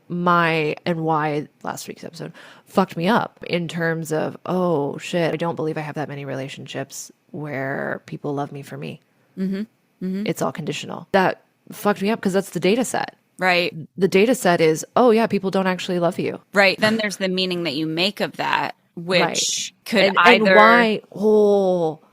my and why last week's episode fucked me up in terms of, oh shit, I don't believe I have that many relationships where people love me for me. Mm-hmm. Mm-hmm. It's all conditional. That fucked me up because that's the data set. Right. The data set is, oh yeah, people don't actually love you. Right. Then there's the meaning that you make of that, which could and either...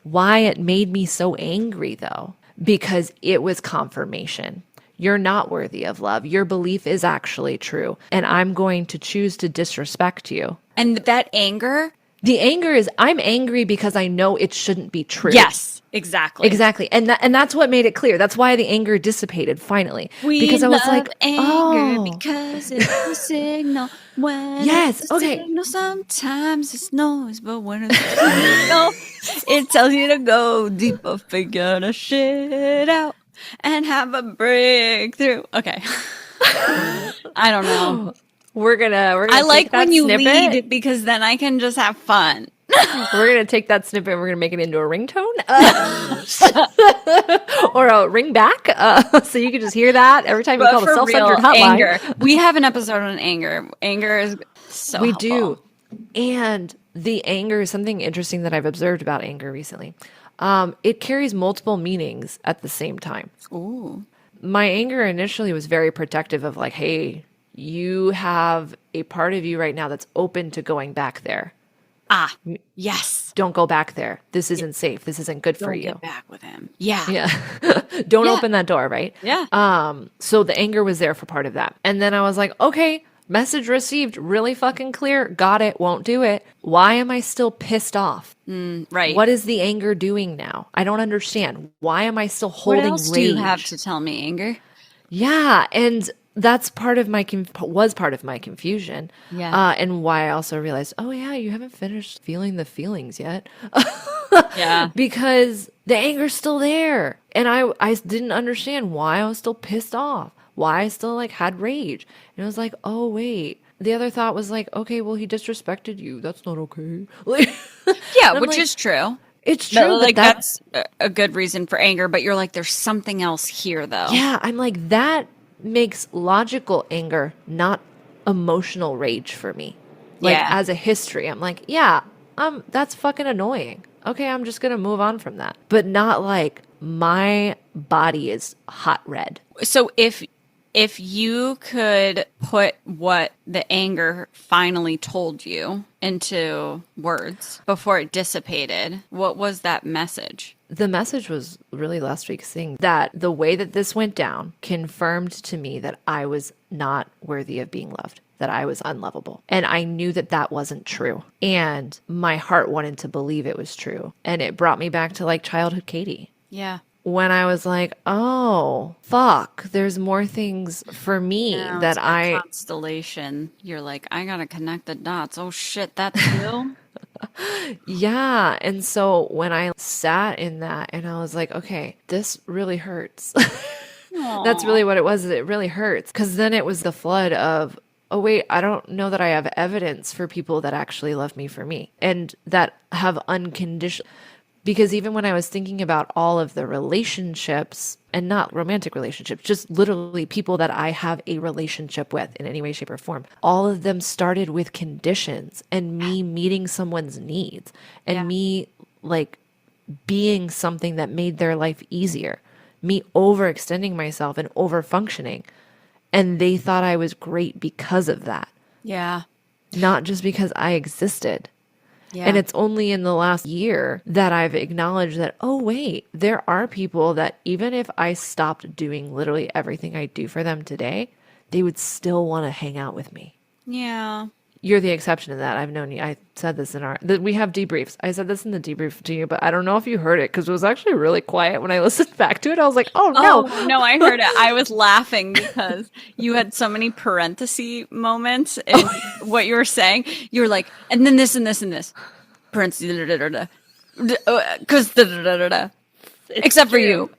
why it made me so angry though, because it was confirmation. You're not worthy of love. Your belief is actually true. And I'm going to choose to disrespect you. And that anger... The anger is, I'm angry because I know it shouldn't be true. Yes, exactly. Exactly. And that's what made it clear. That's why the anger dissipated finally. Because I was like, anger because it's a signal. When yes, it's a okay. signal, sometimes it's noise, but when it's a signal, it tells you to go deeper, figure the shit out, and have a breakthrough. Okay. I don't know. We're gonna I take like that when you snippet. lead because then I can just have fun. We're gonna take that snippet. We're gonna make it into a ringtone or a ring back, so you can just hear that every time you call the for self-centered real, hotline. anger. We have an episode on anger. Anger is so We helpful. do, and the anger is something interesting that I've observed about anger recently. It carries multiple meanings at the same time. Ooh. My anger initially was very protective of like, hey, you have a part of you right now that's open to going back there. Ah, yes. Don't go back there. This isn't safe. This isn't good for Don't you. get back with him. Yeah. Yeah. Don't Yeah. open that door, right? Yeah. So the anger was there for part of that. And then I was like, okay, message received, really fucking clear. Got it, won't do it. Why am I still pissed off? Right. What is the anger doing now? I don't understand. Why am I still holding What else rage? do you have to tell me, anger? Yeah, and that's part of my was part of my confusion. Yeah. And why I also realized, oh yeah, you haven't finished feeling the feelings yet. Yeah. Because the anger's still there. And I didn't understand why I was still pissed off, why I still like had rage. And it was like, oh wait. The other thought was like, okay, well he disrespected you. That's not okay. Like, Yeah, I'm which like, is true. it's true. No, but like that's a good reason for anger, but you're like, there's something else here though. yeah, I'm like, that makes logical anger, not emotional rage for me. Like Yeah. as a history, I'm like, yeah, that's fucking annoying. Okay, I'm just gonna move on from that. But not like my body is hot red. So if you could put what the anger finally told you into words before it dissipated, what was that message? The message was really last week's thing that the way that this went down confirmed to me that I was not worthy of being loved, that I was unlovable. And I knew that that wasn't true. And my heart wanted to believe it was true. And it brought me back to like childhood Katie. Yeah. When I was like, oh, fuck, there's more things for me Now that it's a constellation. You're like, I gotta connect the dots. Oh shit, that's you. yeah. And so when I sat in that and I was like, okay, this really hurts. That's really what it was. It really hurts. Because then it was the flood of, oh, wait, I don't know that I have evidence for people that actually love me for me and that have unconditional. Because even when I was thinking about all of the relationships, and not romantic relationships, just literally people that I have a relationship with in any way, shape, or form, all of them started with conditions and me meeting someone's needs and me like being something that made their life easier, me overextending myself and over functioning. And they thought I was great because of that, Yeah. not just because I existed. Yeah. And it's only in the last year that I've acknowledged that, oh, wait, there are people that even if I stopped doing literally everything I do for them today, they would still want to hang out with me. Yeah. You're the exception to that. I've known you. I said this in we have debriefs. I said this in the debrief to you, but I don't know if you heard it because it was actually really quiet when I listened back to it. I was like, oh, no. Oh, no, I heard it. I was laughing because you had so many parenthesis moments in what you were saying. You were like, and then this and this and this. Parentheses, because except for you.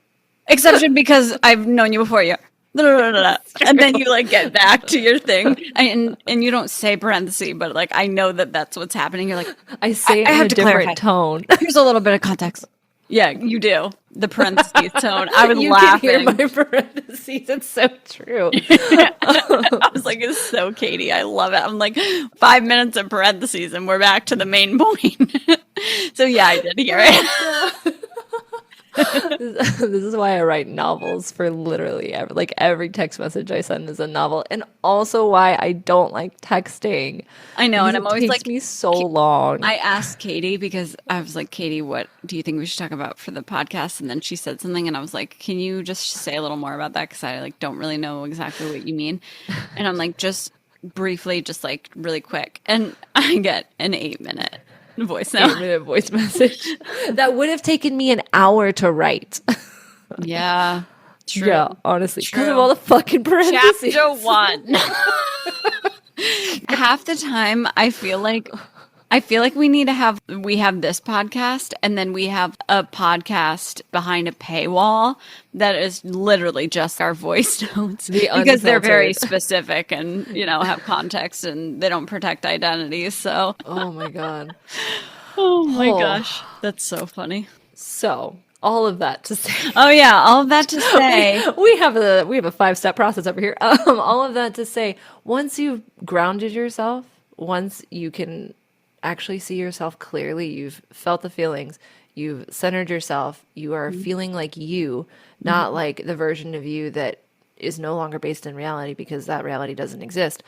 Exception because I've known you before you. And then you like get back to your thing and you don't say parenthesis, but like I know that that's what's happening. You're like, I say it in a different tone. Here's a little bit of context. Yeah, you do. The parentheses tone. I was you laughing. Can hear my parentheses. It's so true. I was like, it's so Katie. I love it. I'm like 5 minutes of parentheses and we're back to the main point. So yeah, I did hear it. This is why I write novels for literally every text message I send is a novel, and also why I don't like texting. I know, and I'm always it like, takes me so long. I asked Katie because I was like, Katie, what do you think we should talk about for the podcast? And then she said something, and I was like, can you just say a little more about that? Because I like don't really know exactly what you mean. And I'm like, just briefly, just like really quick, and I get an 8-minute voice now. 8-minute voice message that would have taken me an hour to write. Yeah, true. Yeah, honestly, because of all the fucking parentheses. Chapter 1. Half the time, I feel like I feel like we have this podcast and then we have a podcast behind a paywall that is literally just our voice notes because they're very specific and, have context and they don't protect identities. So, Oh my God. oh my gosh, that's so funny. So, all of that to say. Oh yeah, all of that to say. we have a 5-step process over here. All of that to say, once you've grounded yourself, once you can actually see yourself clearly, you've felt the feelings, you've centered yourself, you are feeling like you, not like the version of you that is no longer based in reality because that reality doesn't exist.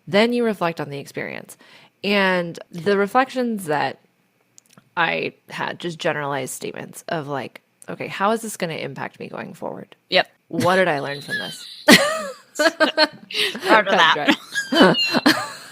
Then you reflect on the experience. And the reflections that I had, just generalized statements of like, okay, how is this going to impact me going forward? Yep. What did I learn from this? Proud of that.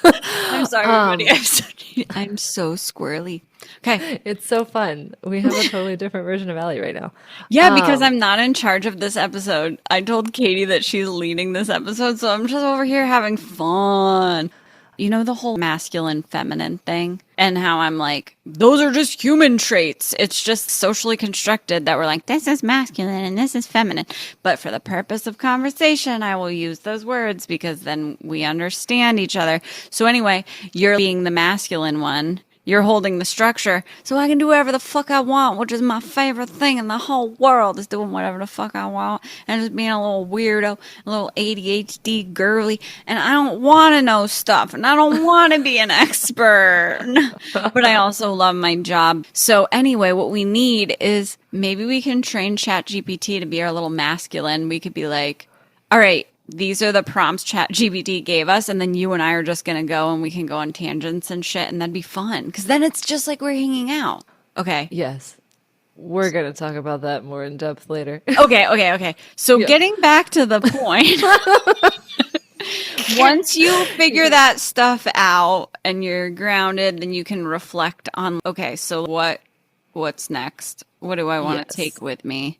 I'm sorry, everybody. I'm so squirrely. Okay. It's so fun. We have a totally different version of Allie right now. Yeah, because I'm not in charge of this episode. I told Katie that she's leading this episode, so I'm just over here having fun. You know, the whole masculine feminine thing and how I'm like, those are just human traits. It's just socially constructed that we're like, this is masculine and this is feminine. But for the purpose of conversation, I will use those words because then we understand each other. So anyway, you're being the masculine one. You're holding the structure so I can do whatever the fuck I want, which is my favorite thing in the whole world is doing whatever the fuck I want and just being a little weirdo, a little ADHD girly. And I don't want to know stuff and I don't want to be an expert, but I also love my job. So anyway, what we need is maybe we can train ChatGPT to be our little masculine. We could be like, all right, these are the prompts ChatGPT gave us, and then you and I are just going to go and we can go on tangents and shit, and that'd be fun. Because then it's just like we're hanging out. Okay. Yes. We're going to talk about that more in depth later. Okay. So getting back to the point, once you figure that stuff out and you're grounded, then you can reflect on, okay, so what's next? What do I want to take with me?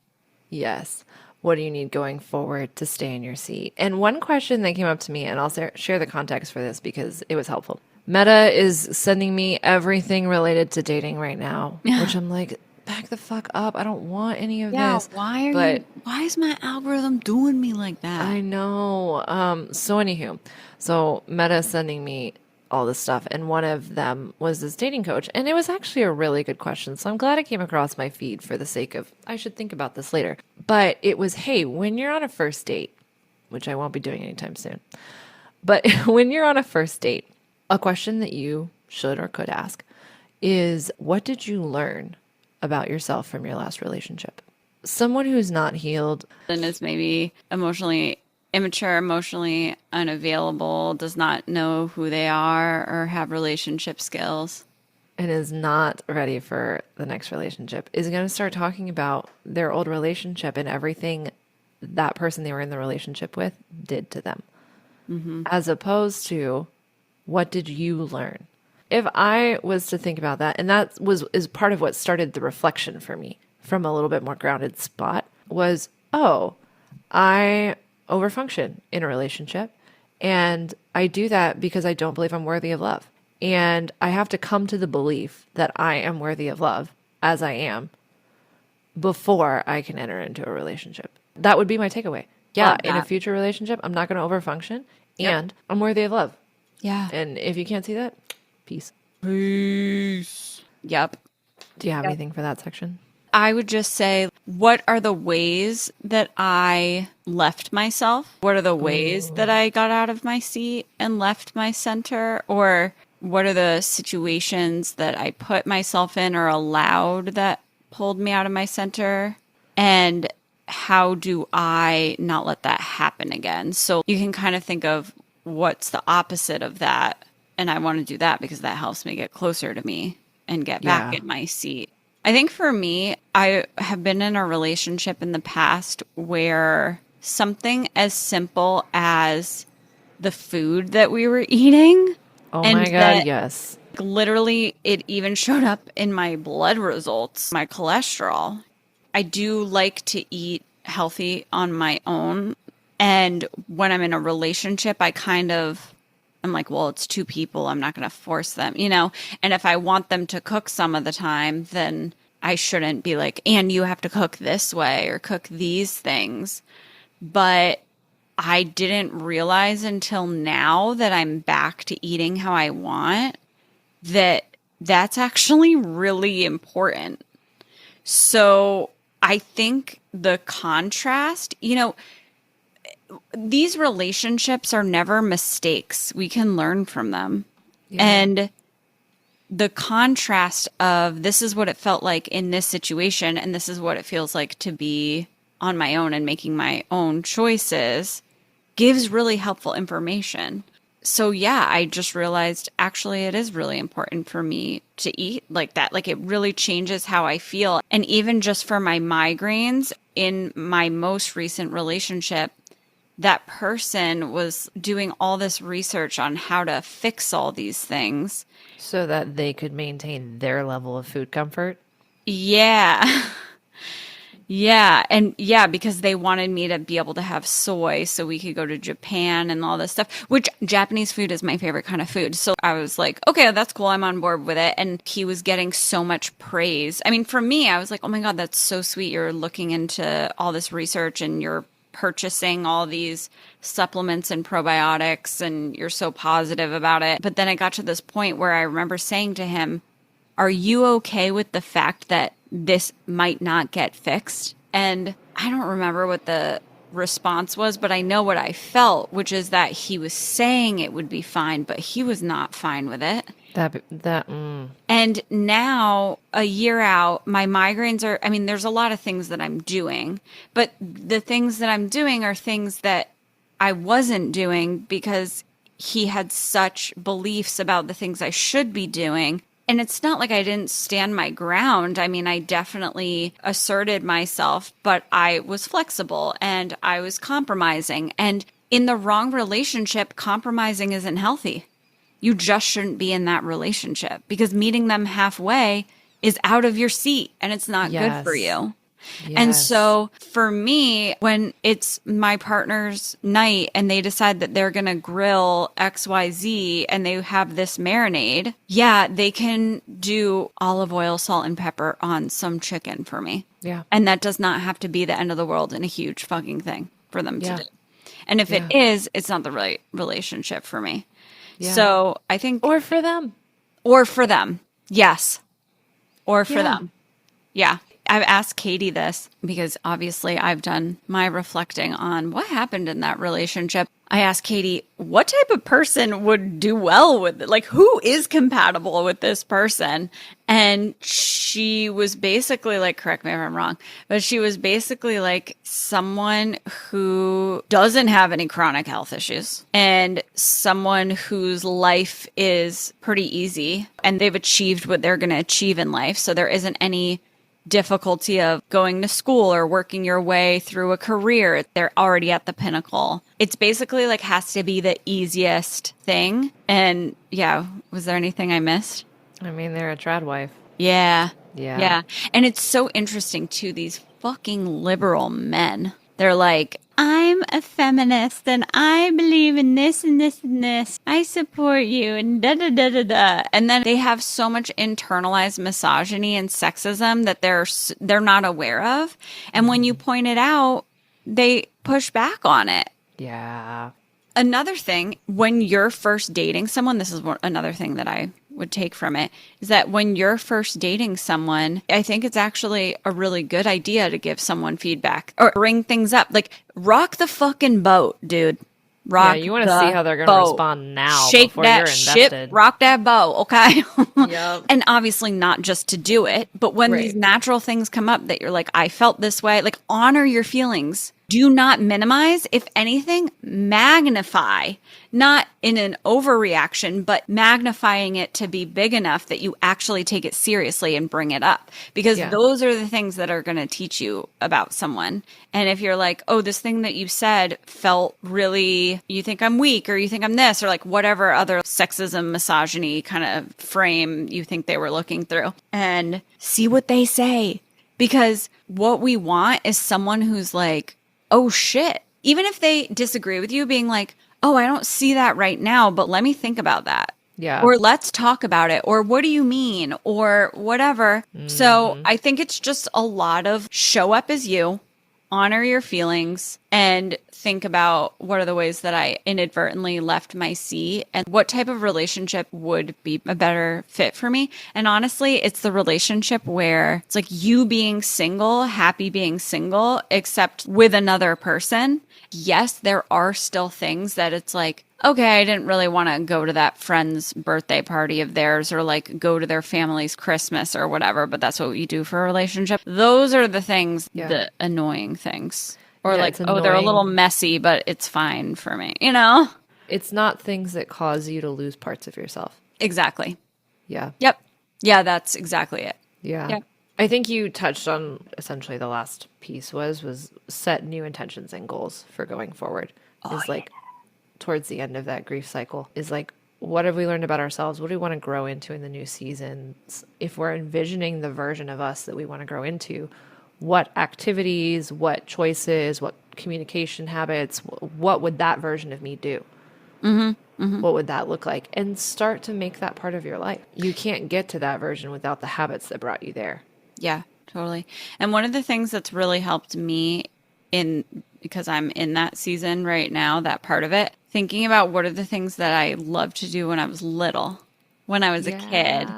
Yes. What do you need going forward to stay in your seat? And one question that came up to me, and I'll share the context for this because it was helpful. Meta is sending me everything related to dating right now, which I'm like, back the fuck up. I don't want any of this. Why is my algorithm doing me like that? I know. So anywho, Meta is sending me all this stuff, and one of them was this dating coach, and it was actually a really good question, so I'm glad it came across my feed for the sake of I should think about this later. But it was, hey, when you're on a first date, which I won't be doing anytime soon, but when you're on a first date, a question that you should or could ask is, what did you learn about yourself from your last relationship? Someone who's not healed and is maybe emotionally immature, emotionally unavailable, does not know who they are or have relationship skills, and is not ready for the next relationship is going to start talking about their old relationship and everything that person they were in the relationship with did to them, as opposed to what did you learn? If I was to think about that, and that is part of what started the reflection for me from a little bit more grounded spot was, I overfunction in a relationship. And I do that because I don't believe I'm worthy of love. And I have to come to the belief that I am worthy of love as I am before I can enter into a relationship. That would be my takeaway. Yeah, in a future relationship, I'm not going to overfunction and I'm worthy of love. Yeah. And if you can't see that, peace. Yep. Do you have anything for that section? I would just say, what are the ways that I left myself? What are the ways that I got out of my seat and left my center? Or what are the situations that I put myself in or allowed that pulled me out of my center? And how do I not let that happen again? So you can kind of think of what's the opposite of that. And I want to do that because that helps me get closer to me and get back in my seat. I think for me, I have been in a relationship in the past where something as simple as the food that we were eating. Oh my God, yes. Literally, it even showed up in my blood results, my cholesterol. I do like to eat healthy on my own. And when I'm in a relationship, I kind of I'm like, well, it's two people. I'm not going to force them, you know? And if I want them to cook some of the time, then I shouldn't be like, and you have to cook this way or cook these things. But I didn't realize until now that I'm back to eating how I want that that's actually really important. So I think the contrast, you know, these relationships are never mistakes. We can learn from them. Yeah. And the contrast of this is what it felt like in this situation, and this is what it feels like to be on my own and making my own choices gives really helpful information. So yeah, I just realized actually it is really important for me to eat like that. Like it really changes how I feel. And even just for my migraines in my most recent relationship, that person was doing all this research on how to fix all these things. So that they could maintain their level of food comfort. Yeah. Yeah. And yeah, because they wanted me to be able to have soy so we could go to Japan and all this stuff, which Japanese food is my favorite kind of food. So I was like, okay, that's cool. I'm on board with it. And he was getting so much praise. I mean, for me, I was like, oh my God, that's so sweet. You're looking into all this research and you're purchasing all these supplements and probiotics and you're so positive about it. But then I got to this point where I remember saying to him, are you okay with the fact that this might not get fixed? And I don't remember what the response was, but I know what I felt, which is that he was saying it would be fine, but he was not fine with it. And now, a year out, my migraines are, I mean, there's a lot of things that I'm doing, but the things that I'm doing are things that I wasn't doing because he had such beliefs about the things I should be doing. And it's not like I didn't stand my ground. I mean, I definitely asserted myself, but I was flexible and I was compromising. And in the wrong relationship, compromising isn't healthy. You just shouldn't be in that relationship because meeting them halfway is out of your seat and it's not good for you. Yes. And so for me, when it's my partner's night and they decide that they're going to grill XYZ and they have this marinade, yeah, they can do olive oil, salt, and pepper on some chicken for me. Yeah. And that does not have to be the end of the world and a huge fucking thing for them to do. And if Yeah. it is, it's not the right relationship for me. Yeah. So I think... Or for them. Or for them. Yes. Or for Yeah. them. Yeah. I've asked Katie this because obviously I've done my reflecting on what happened in that relationship. I asked Katie, what type of person would do well with it? Like, who is compatible with this person? And she was basically like, correct me if I'm wrong, but she was basically like someone who doesn't have any chronic health issues and someone whose life is pretty easy and they've achieved what they're going to achieve in life. So there isn't any difficulty of going to school or working your way through a career. They're already at the pinnacle. It's basically like has to be the easiest thing. And yeah, was there anything I missed? I mean, they're a trad wife. Yeah. Yeah. Yeah. And it's so interesting too, these fucking liberal men. They're like, I'm a feminist and I believe in this and this and this. I support you and da da da da da. And then they have so much internalized misogyny and sexism that they're not aware of. And when you point it out, they push back on it. Yeah. Another thing, when you're first dating someone, this is another thing that I would take from it, is that when you're first dating someone, I think it's actually a really good idea to give someone feedback or bring things up. Like, rock the fucking boat, dude. Rock you want to see how they're going to respond now Shake before that you're ship, invested. rock that boat, okay? Yep. And obviously not just to do it, but when these natural things come up that you're like, I felt this way, like honor your feelings. Do not minimize. If anything, magnify, not in an overreaction, but magnifying it to be big enough that you actually take it seriously and bring it up. Because those are the things that are going to teach you about someone. And if you're like, oh, this thing that you said felt really, you think I'm weak or you think I'm this or like whatever other sexism, misogyny kind of frame you think they were looking through, and see what they say. Because what we want is someone who's like, oh shit. Even if they disagree with you, being like, oh, I don't see that right now, but let me think about that. Yeah. Or let's talk about it. Or what do you mean? Or whatever. So I think it's just a lot of show up as you, honor your feelings, and think about what are the ways that I inadvertently left my seat and what type of relationship would be a better fit for me. And honestly, it's the relationship where it's like you being single, happy being single, except with another person. Yes, there are still things that it's like, okay, I didn't really want to go to that friend's birthday party of theirs or like go to their family's Christmas or whatever, but that's what you do for a relationship. Those are the things, the annoying things. Or Yeah, like, it's oh, they're a little annoying. messy, but it's fine for me, you know? It's not things that cause you to lose parts of yourself. Exactly. Yeah. Yep. Yeah, that's exactly it. Yeah. Yep. I think you touched on essentially the last piece was set new intentions and goals for going forward. Is like towards the end of that grief cycle is like, what have we learned about ourselves? What do we want to grow into in the new seasons? If we're envisioning the version of us that we want to grow into, what activities, what choices, what communication habits, what would that version of me do? What would that look like? And start to make that part of your life. You can't get to that version without the habits that brought you there. Yeah, totally. And one of the things that's really helped me because I'm in that season right now, that part of it, thinking about what are the things that I loved to do when I was little, when I was a kid,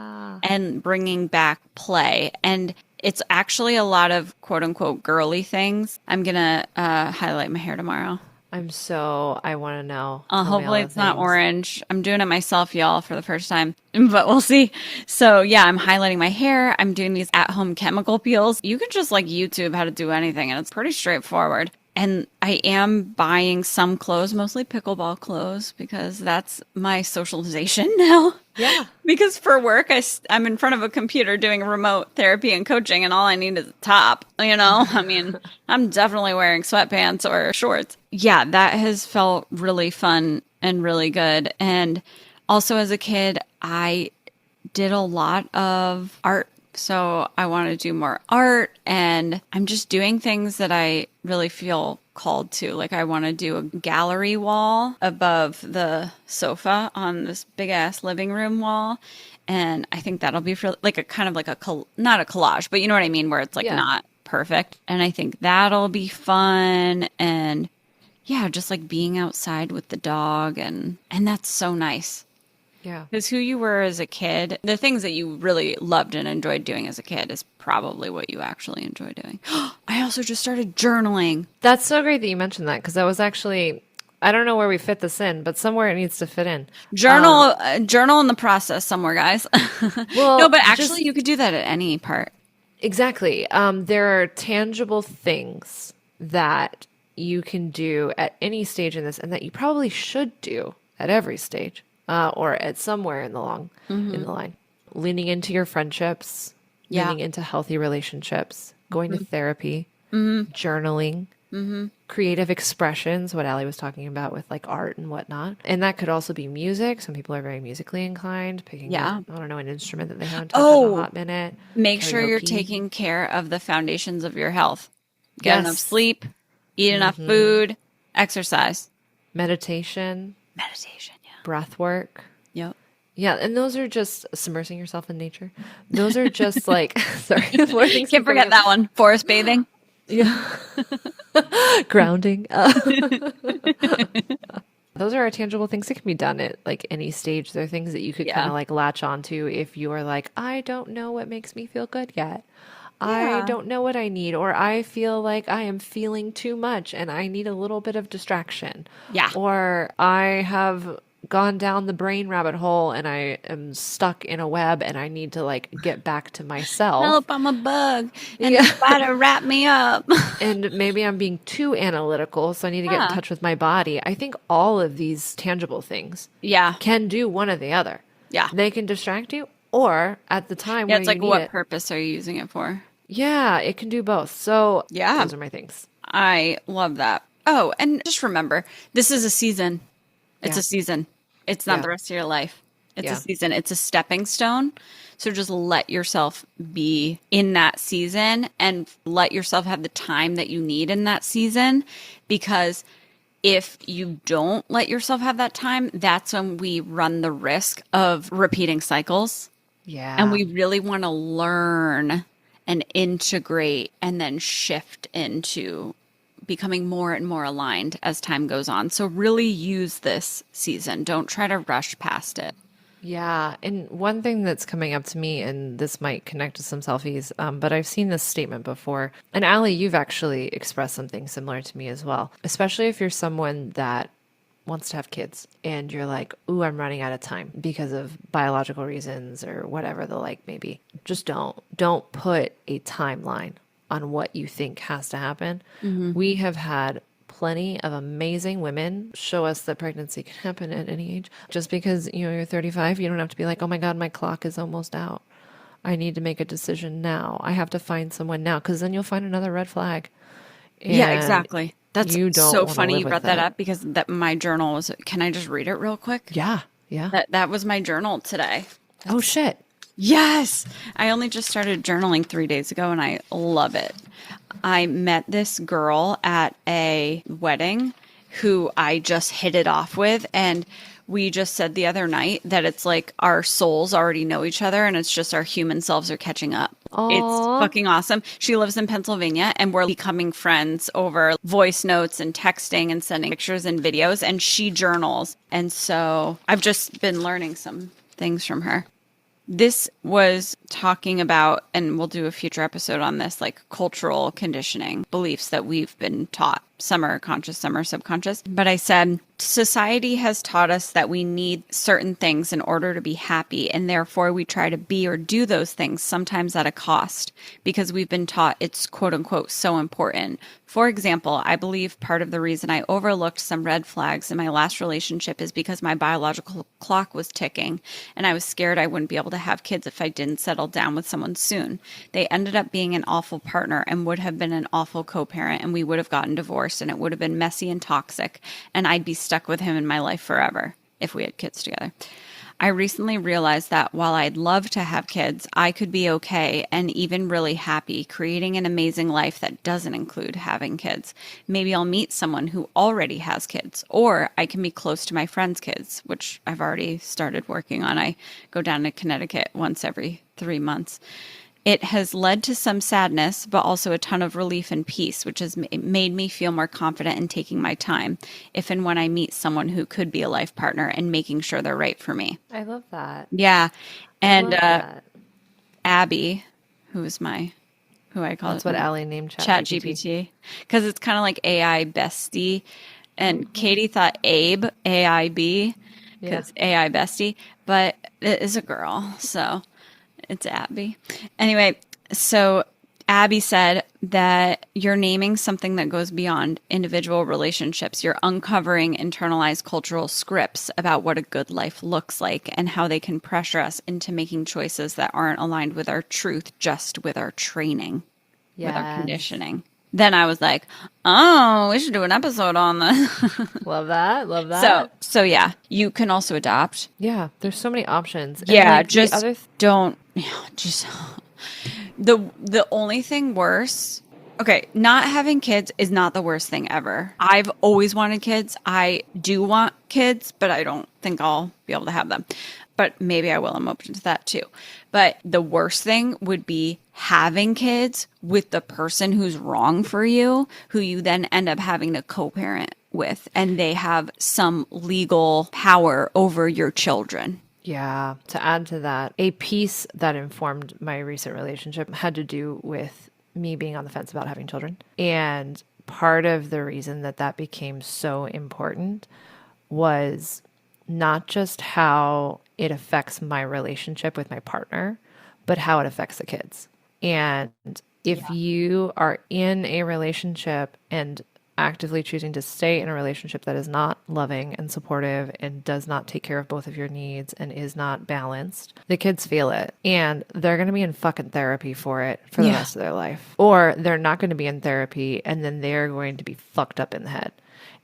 and bringing back play. And it's actually a lot of quote unquote girly things. I'm going to highlight my hair tomorrow. I want to know. Hopefully it's not orange. I'm doing it myself, y'all, for the first time, but we'll see. So yeah, I'm highlighting my hair. I'm doing these at-home chemical peels. You can just like YouTube how to do anything, and it's pretty straightforward. And I am buying some clothes, mostly pickleball clothes, because that's my socialization now. Yeah. Because for work, I'm in front of a computer doing remote therapy and coaching, and all I need is a top, you know? I mean, I'm definitely wearing sweatpants or shorts. Yeah, that has felt really fun and really good. And also as a kid, I did a lot of art. So I want to do more art, and I'm just doing things that I really feel called to. Like I want to do a gallery wall above the sofa on this big ass living room wall. And I think that'll be for like a kind of like not a collage, but you know what I mean? Where it's like not perfect. And I think that'll be fun. And yeah, just like being outside with the dog. And that's so nice. Yeah. Because who you were as a kid, the things that you really loved and enjoyed doing as a kid is probably what you actually enjoy doing. I also just started journaling. That's so great that you mentioned that, because that was actually, I don't know where we fit this in, but somewhere it needs to fit in. Journal in the process somewhere, guys. Well, no, but actually you could do that at any part. Exactly. There are tangible things that you can do at any stage in this, and that you probably should do at every stage. Or at somewhere in the line, leaning into your friendships, leaning into healthy relationships, going to therapy, journaling, creative expressions, what Allie was talking about with like art and whatnot. And that could also be music. Some people are very musically inclined, picking up, I don't know, an instrument that they haven't touched in a hot minute. Make sure you're taking care of the foundations of your health. Get enough sleep, eat enough food, exercise. Meditation. Breath work. Yep. Yeah, and those are just submersing yourself in nature. Those are just like, sorry. Can't forget that one. Forest bathing. Yeah. Grounding. Those are tangible things that can be done at like any stage. They're things that you could kind of like latch onto if you are like, I don't know what makes me feel good yet. I don't know what I need, or I feel like I am feeling too much and I need a little bit of distraction. Yeah. Or I have gone down the brain rabbit hole and I am stuck in a web and I need to like get back to myself. Help, I'm a bug and the spider wrap me up. And maybe I'm being too analytical, so I need to get in touch with my body. I think all of these tangible things can do one or the other. Yeah. They can distract you, or at the time where it's you like, need what it, purpose are you using it for? Yeah, it can do both. So those are my things. I love that. Oh, and just remember, this is a season. It's a season. It's not the rest of your life. It's a season. It's a stepping stone. So just let yourself be in that season and let yourself have the time that you need in that season, because if you don't let yourself have that time, that's when we run the risk of repeating cycles. Yeah. And we really want to learn and integrate and then shift into becoming more and more aligned as time goes on. So really use this season. Don't try to rush past it. Yeah. And one thing that's coming up to me, and this might connect to some selfies, but I've seen this statement before. And Allie, you've actually expressed something similar to me as well, especially if you're someone that wants to have kids and you're like, ooh, I'm running out of time because of biological reasons or whatever the like may be. Just don't put a timeline on what you think has to happen. We have had plenty of amazing women show us that pregnancy can happen at any age. Just because, you're 35, you don't have to be like, oh my God, my clock is almost out. I need to make a decision now. I have to find someone now, because then you'll find another red flag. Yeah, And exactly. That's you don't so wanna funny live you with brought that that. up because that my journal was. Can I just read it real quick? Yeah. Yeah. That was my journal today. Oh shit. Yes. I only just started journaling 3 days ago and I love it. I met this girl at a wedding who I just hit it off with. And we just said the other night that it's like our souls already know each other and it's just our human selves are catching up. It's Aw. fucking awesome. She lives in Pennsylvania and we're becoming friends over voice notes and texting and sending pictures and videos. And she journals. And so I've just been learning some things from her. This was talking about, and we'll do a future episode on this, like cultural conditioning, beliefs that we've been taught. Some are conscious, some are subconscious. But I said, society has taught us that we need certain things in order to be happy. And therefore we try to be or do those things, sometimes at a cost, because we've been taught it's quote unquote so important. For example, I believe part of the reason I overlooked some red flags in my last relationship is because my biological clock was ticking and I was scared I wouldn't be able to have kids if I didn't settle down with someone soon. They ended up being an awful partner and would have been an awful co-parent, and we would have gotten divorced and it would have been messy and toxic, and I'd be stuck with him in my life forever if we had kids together. I recently realized that while I'd love to have kids, I could be okay and even really happy creating an amazing life that doesn't include having kids. Maybe I'll meet someone who already has kids, or I can be close to my friends' kids, which I've already started working on. I go down to Connecticut once every 3 months. It has led to some sadness, but also a ton of relief and peace, which has made me feel more confident in taking my time if and when I meet someone who could be a life partner and making sure they're right for me. I love that. Yeah. I And love that. Abby, who I call That's it, what Allie named Chat ChatGPT. GPT, because it's kind of like AI bestie. And Katie thought Abe, AIB, because AI bestie, but it is a girl. So it's Abby. Anyway, so Abby said that you're naming something that goes beyond individual relationships. You're uncovering internalized cultural scripts about what a good life looks like and how they can pressure us into making choices that aren't aligned with our truth, just with our training, with our Yes. conditioning. Then I was like, oh, we should do an episode on this. Love that. Love that. So yeah, you can also adopt. Yeah, there's so many options. And Yeah, like, the just other don't. Yeah, just the only thing worse. Okay, not having kids is not the worst thing ever. I've always wanted kids. I do want kids, but I don't think I'll be able to have them. But maybe I will. I'm open to that too. But the worst thing would be having kids with the person who's wrong for you, who you then end up having to co-parent with, and they have some legal power over your children. Yeah. To add to that, a piece that informed my recent relationship had to do with me being on the fence about having children. And part of the reason that that became so important was not just how it affects my relationship with my partner, but how it affects the kids. And if you are in a relationship and actively choosing to stay in a relationship that is not loving and supportive and does not take care of both of your needs and is not balanced, the kids feel it. And they're going to be in fucking therapy for it for the rest of their life. Or they're not going to be in therapy and then they're going to be fucked up in the head.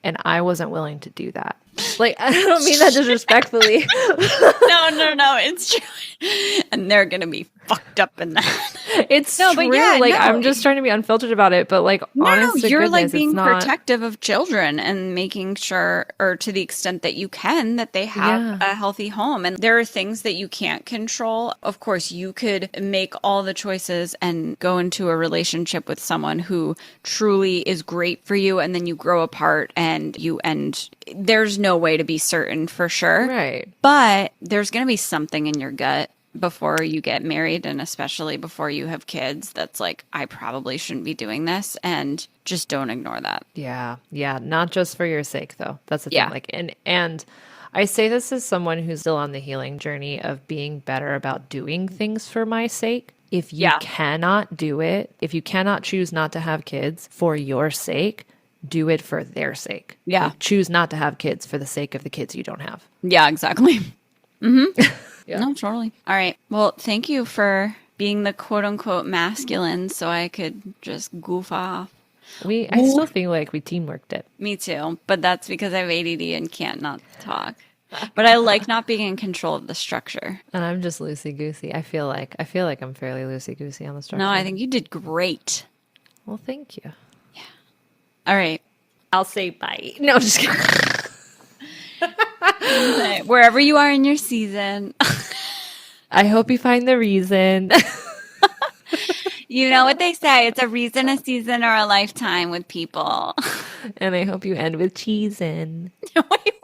And I wasn't willing to do that. Like, I don't mean that disrespectfully. No, it's true. And they're going to be fucked up in that. It's No, true. but yeah, like no. I'm just trying to be unfiltered about it, but like honest to You're like goodness, being it's not. protective of children and making sure, or to the extent that you can, that they have Yeah. a healthy home. And there are things that you can't control. Of course, you could make all the choices and go into a relationship with someone who truly is great for you, and then you grow apart and you end. There's no way to be certain for sure. Right. But there's going to be something in your gut before you get married, and especially before you have kids, that's like, I probably shouldn't be doing this, and just don't ignore that. Yeah. Yeah. Not just for your sake though. That's the thing. Yeah. Like and I say this as someone who's still on the healing journey of being better about doing things for my sake. If you Yeah. cannot do it, if you cannot choose not to have kids for your sake, do it for their sake. Yeah. Like, choose not to have kids for the sake of the kids you don't have. Yeah, exactly. Yeah. No, totally. All right. Well, thank you for being the quote unquote masculine so I could just goof off. I still feel like we teamworked it. Me too. But that's because I have ADD and can't not talk. But I like not being in control of the structure. And I'm just loosey goosey. I feel like I'm fairly loosey goosey on the structure. No, I think you did great. Well, thank you. All right. I'll say bye. No, just kidding. Wherever you are in your season. I hope you find the reason. You know what they say, it's a reason, a season, or a lifetime with people. And I hope you end with cheesin'. Wait,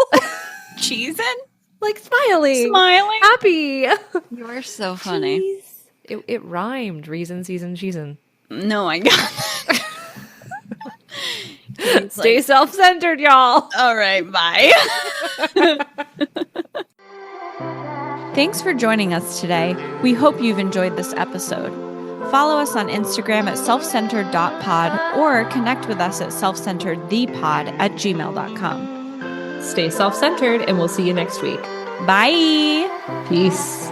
cheesing? Like smiling. Smiling? Happy. You are so funny. Cheese. It rhymed. Reason, season, cheesin'. No, I got that. It's Stay like, self-centered, y'all. all right, bye. Thanks for joining us today. We hope you've enjoyed this episode. Follow us on Instagram at selfcentered.pod or connect with us at selfcenteredthepod@gmail.com. Stay self-centered, and we'll see you next week. Bye. Peace.